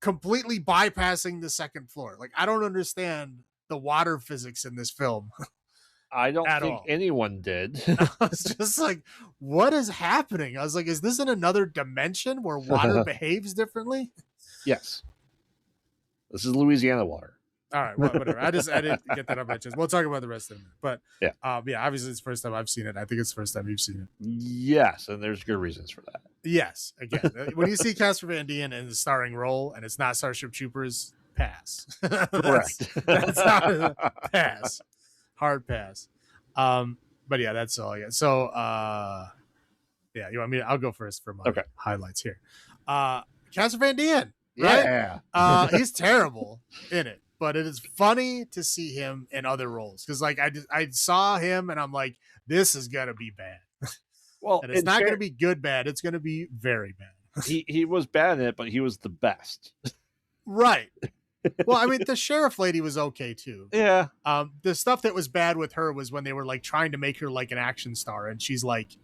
completely bypassing the second floor. Like, I don't understand the water physics in this film. I don't think anyone did. I was just like, what is happening? I was like, is this in another dimension where water behaves differently? Yes. This is Louisiana water. All right, well, whatever. I didn't get that on my chest. We'll talk about the rest of it. But yeah, obviously it's the first time I've seen it. I think it's the first time you've seen it. Yes, and there's good reasons for that. Yes. Again, when you see Casper Van Dien in the starring role and it's not Starship Troopers, pass. Correct. That's not a pass. Hard pass. But yeah, that's all I got. So yeah, you want me to, I'll go first for my highlights here. Casper Van Dien, right? Yeah. He's terrible in it. But it is funny to see him in other roles because, like, I saw him and I'm like, this is gonna be bad. Well, and it's not gonna be good bad. It's gonna be very bad. he was bad in it, but he was the best. Right. Well, I mean, the sheriff lady was okay too. Yeah. The stuff that was bad with her was when they were like trying to make her like an action star, and she's like,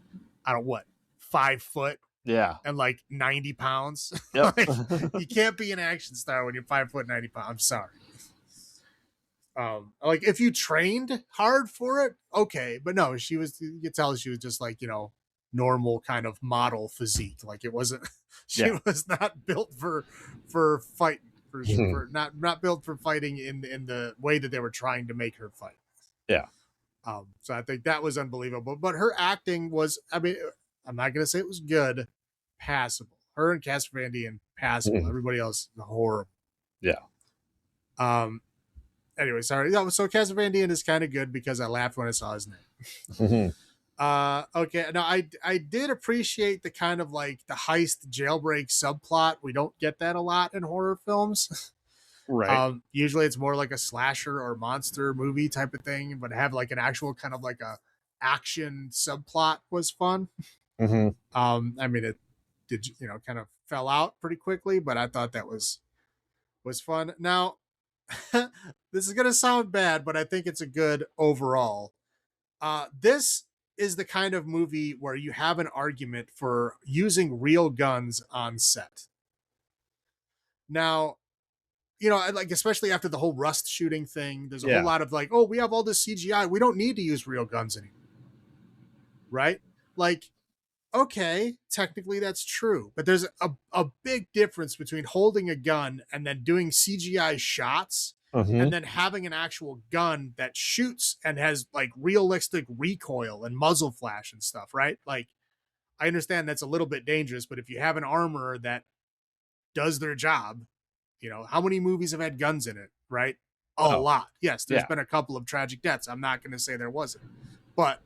I don't know what, 5 foot. Yeah. And like 90 pounds. Yep. Like, you can't be an action star when you're 5 foot 90 pounds. I'm sorry. Like if you trained hard for it, okay, but no, you could tell she was just like, normal kind of model physique. Like it wasn't, she was not built for fighting, for not built for fighting in the way that they were trying to make her fight. Yeah. So I think that was unbelievable, but her acting was, I mean, I'm not going to say it was good, passable. Her and Casper Van Dien, passable. Everybody else, horrible. Yeah. Anyway, sorry. So Casper Van Dien is kind of good because I laughed when I saw his name. Okay. Now I did appreciate the kind of like the heist jailbreak subplot. We don't get that a lot in horror films. Right. Usually it's more like a slasher or monster movie type of thing, but have like an actual kind of like a action subplot was fun. I mean, it did, kind of fell out pretty quickly, but I thought that was fun. Now, this is going to sound bad, but I think it's a good overall. This is the kind of movie where you have an argument for using real guns on set. Now, like, especially after the whole Rust shooting thing, there's a whole lot of like, oh, we have all this CGI. We don't need to use real guns anymore. Right? Like, okay, technically that's true, but there's a big difference between holding a gun and then doing CGI shots and then having an actual gun that shoots and has like realistic recoil and muzzle flash and stuff, right? Like, I understand that's a little bit dangerous, but if you have an armorer that does their job, how many movies have had guns in it, right? A lot. Yes, there's been a couple of tragic deaths. I'm not going to say there wasn't, but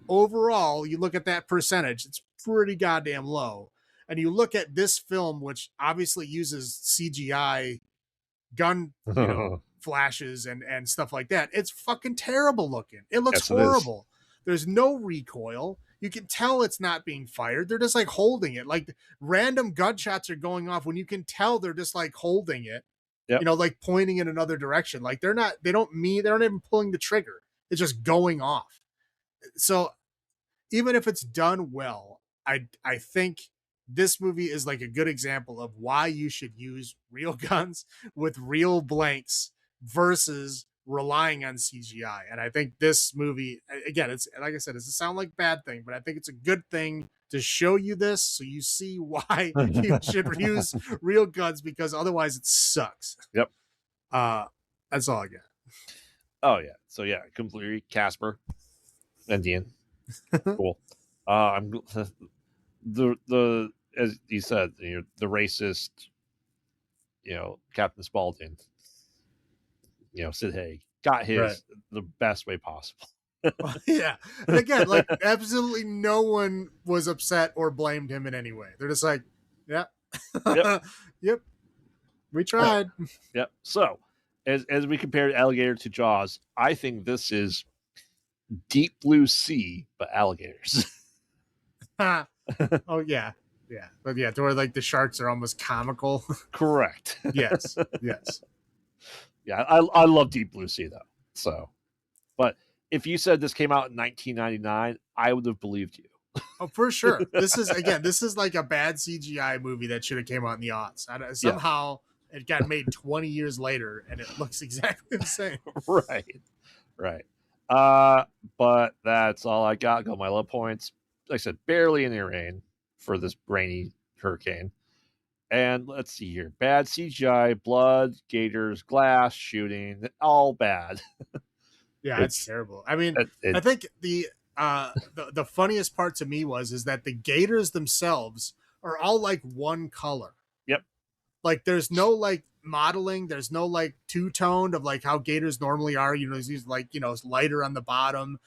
overall, you look at that percentage, it's pretty goddamn low. And you look at this film, which obviously uses CGI gun flashes and stuff like that. It's fucking terrible looking. It looks horrible. There's no recoil. You can tell it's not being fired. They're just like holding it. Like random gunshots are going off when you can tell they're just like holding it, like pointing in another direction. Like they're not even pulling the trigger. It's just going off. So even if it's done well, I think this movie is like a good example of why you should use real guns with real blanks versus relying on CGI. And I think this movie, again, it's like I said, it's a sound like bad thing, but I think it's a good thing to show you this so you see why you should use real guns, because otherwise it sucks. Yep. That's all I got. Oh yeah. So yeah, completely Casper, Indian. Cool. I'm the as you said, the racist, Captain Spaulding, Sid Haig got his the best way possible. Yeah. And again, like absolutely no one was upset or blamed him in any way. They're just like, yeah. Yep. Yep. We tried. Yep. So as we compare Alligator to Jaws, I think this is Deep Blue Sea, but alligators. Oh yeah. Yeah. But yeah, to where like the sharks are almost comical. Correct. Yes. Yes. Yeah, I love Deep Blue Sea though. So, but if you said this came out in 1999, I would have believed you. Oh, for sure. This is like a bad CGI movie that should have came out in the aughts. Somehow it got made 20 years later and it looks exactly the same. Right. But that's all I got. Got my low points. Like I said, barely any rain for this rainy hurricane. And let's see here. Bad CGI, blood, gators, glass, shooting, all bad. Yeah, it's terrible. I mean, I think the funniest part to me is that the gators themselves are all like one color. Yep. Like there's no like modeling, there's no like two-toned of like how gators normally are. It's like, it's lighter on the bottom.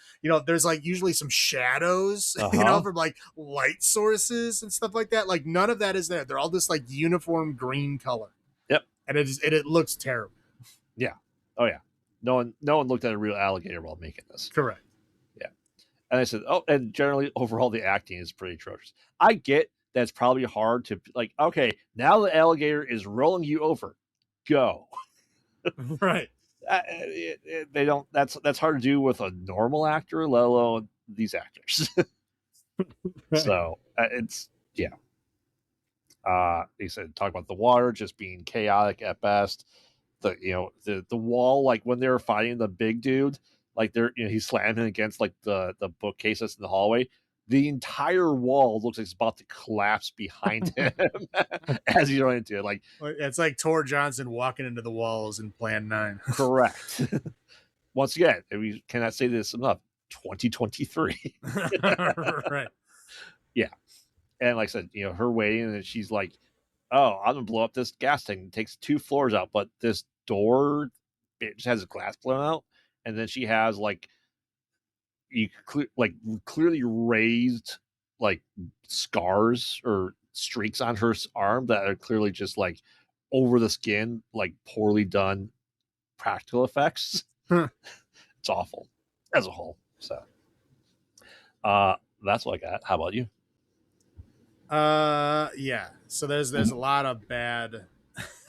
There's like usually some shadows, from like light sources and stuff like that. Like none of that is there. They're all this like uniform green color. Yep. And it looks terrible. Yeah. Oh yeah. No one looked at a real alligator while making this. Correct. Yeah. And I said, and generally overall the acting is pretty atrocious. I get that's probably hard to like, okay, now the alligator is rolling you over. Go. Right. They don't, that's hard to do with a normal actor, let alone these actors. Right. So it's, yeah. He said, talk about the water just being chaotic at best. The wall, like when they were fighting the big dude, like he's slamming against like the bookcases in the hallway. The entire wall looks like it's about to collapse behind him as he's running into it. Like it's like Tor Johnson walking into the walls in Plan 9. Correct. Once again, we cannot say this enough. 2023. Right. Yeah. And like I said, her waiting, and she's like, "Oh, I'm gonna blow up this gas tank." It takes 2 floors out, but this door, it just has a glass blown out, and then she has like clearly raised like scars or streaks on her arm that are clearly just like over the skin, like poorly done practical effects. It's awful as a whole. So that's what I got. How about you? Yeah. So there's a lot of bad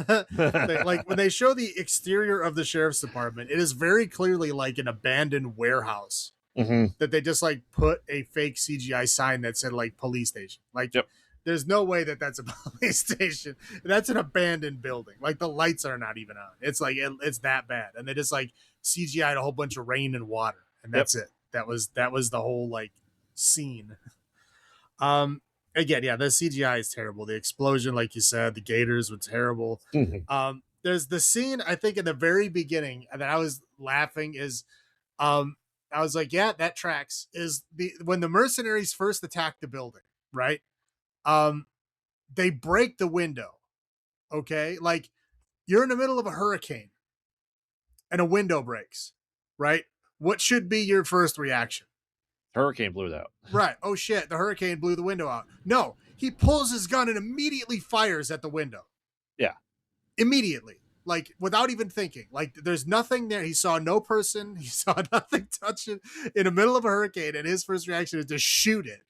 like when they show the exterior of the sheriff's department, it is very clearly like an abandoned warehouse. Mm-hmm. That they just like put a fake CGI sign that said like police station. Like, yep. There's no way that's a police station. That's an abandoned building. Like the lights are not even on. It's like it's that bad, and they just like CGI'd a whole bunch of rain and water, and that's it. That was the whole like scene. Again, yeah, the CGI is terrible. The explosion, like you said, the gators were terrible. Mm-hmm. There's the scene I think in the very beginning that I was laughing is I was like, yeah, that tracks. Is when the mercenaries first attack the building, right? They break the window. Okay, like you're in the middle of a hurricane, and a window breaks, right? What should be your first reaction? Hurricane blew it out. Right. Oh shit, the hurricane blew the window out. No, he pulls his gun and immediately fires at the window. Yeah. Immediately. Like without even thinking, like there's nothing there. He saw no person. He saw nothing touching in the middle of a hurricane. And his first reaction is to shoot it.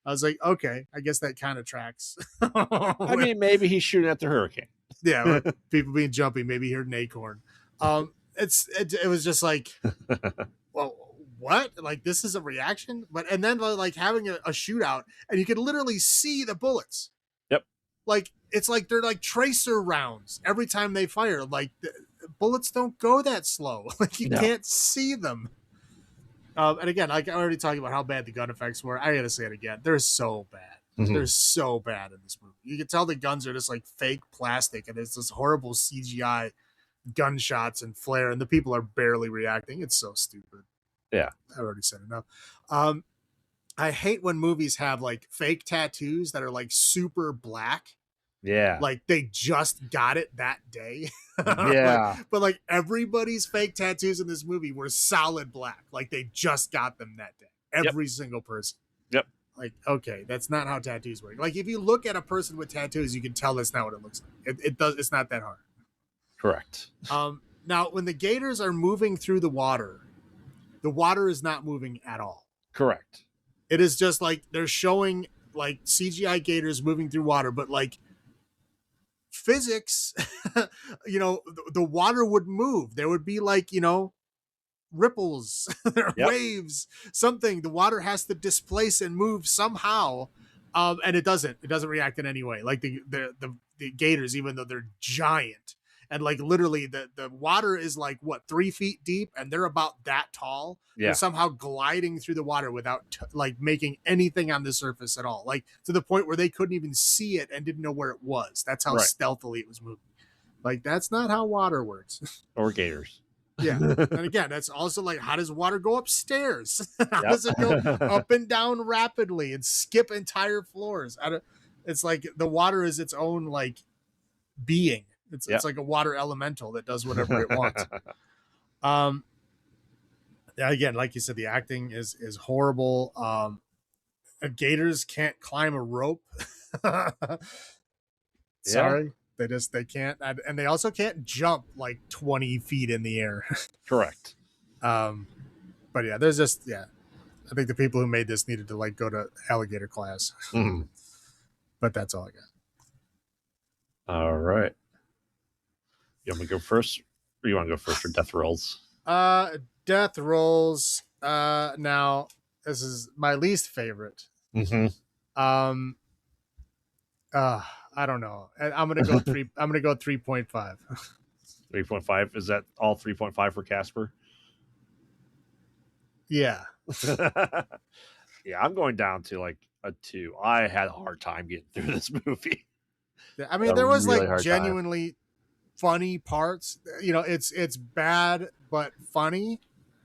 I was like, okay, I guess that kind of tracks. I mean, maybe he's shooting at the hurricane. Yeah. People being jumpy. Maybe he heard an acorn. It was just like, well, what? Like this is a reaction, and then like having a shootout and you can literally see the bullets. Yep. Like it's like they're like tracer rounds every time they fire. Like bullets don't go that slow. Like you No. can't see them. And again, like I already talked about how bad the gun effects were. I gotta say it again. They're so bad. They're so bad in this movie. You can tell the guns are just like fake plastic, and it's this horrible CGI gunshots and flare, and the people are barely reacting. It's so stupid. Yeah, I already said enough. I hate when movies have like fake tattoos that are like super black. Yeah, Like they just got it that day. Yeah. but like everybody's fake tattoos in this movie were solid black. Like they just got them that day. Every single person. Yep. Like, okay, that's not how tattoos work. Like if you look at a person with tattoos, you can tell that's not what it looks like. It's not that hard. Correct. Now when the gators are moving through the water is not moving at all. Correct. It is just like they're showing like CGI gators moving through water, but like physics, the water would move. There would be like, ripples, waves, something. The water has to displace and move somehow. And it doesn't react in any way. Like the gators, even though they're giant, and like literally the water is like 3 feet deep, and they're about that tall. Yeah. They're somehow gliding through the water without like making anything on the surface at all. Like to the point where they couldn't even see it and didn't know where it was. That's how stealthily it was moving. Like that's not how water works. Or gators. Yeah. And again, that's also like, how does water go upstairs? How does it go up and down rapidly and skip entire floors? It's like the water is its own like being. It's like a water elemental that does whatever it wants. Again, like you said, the acting is horrible. Gators can't climb a rope. Sorry. They can't, and they also can't jump like 20 feet in the air. Correct. But yeah, there's just I think the people who made this needed to like go to alligator class. But that's all I got. All right. You want me to go first, or you want to go first for death rolls? Death rolls. Now this is my least favorite. I don't know. I'm gonna go 3. I'm gonna go 3.5. 3.5. Is that all 3.5 for Casper? Yeah. Yeah, I'm going down to like a 2. I had a hard time getting through this movie. Yeah, I mean, there was really like genuinely funny parts. It's bad but funny.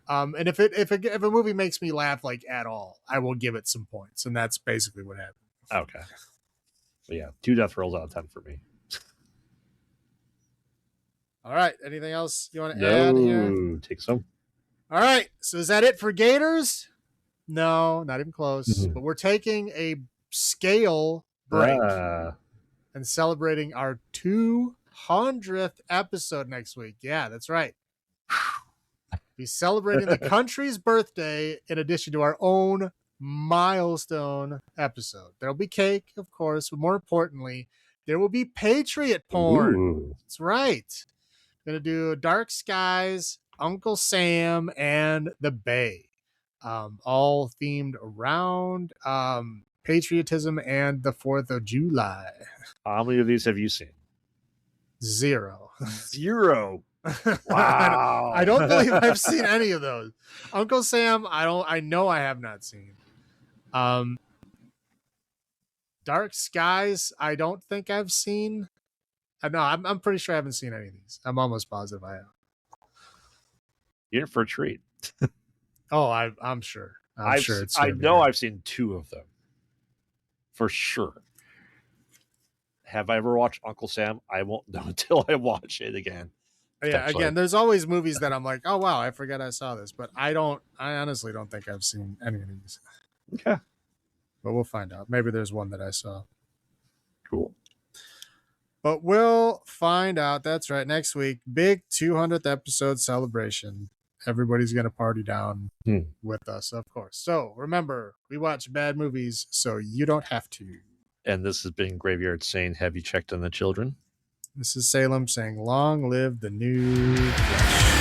And if a movie makes me laugh like at all, I will give it some points, and that's basically what happened. Okay. But yeah, 2 death rolls out of 10 for me. All right. Anything else you want to add here? Take some. All right. So is that it for Gators? No, not even close. But we're taking a scale break and celebrating our 200th episode next week. Yeah, that's right. Be celebrating the country's birthday in addition to our own milestone episode. There'll be cake, of course, but more importantly, there will be Patriot porn. Ooh. That's right. Gonna do Dark Skies, Uncle Sam, and the Bay. All themed around patriotism and the 4th of July. How many of these have you seen? 0. 0. Wow. I don't believe I've seen any of those. Uncle Sam, I know I have not seen. Dark Skies, I don't think I've seen. No, I'm pretty sure I haven't seen any of these. I'm almost positive I have. You're in for a treat. Oh, I'm sure. I'm sure it's. I know I've seen 2 of them for sure. Have I ever watched Uncle Sam? I won't know until I watch it again. Yeah, again, there's always movies that I'm like, oh wow, I forgot I saw this, but I honestly don't think I've seen any of these. Okay. But we'll find out. Maybe there's one that I saw. Cool. But we'll find out. That's right. Next week, big 200th episode celebration. Everybody's going to party down with us, of course. So remember, we watch bad movies so you don't have to. And this has been Graveyard saying, have you checked on the children? This is Salem saying, long live the new flesh.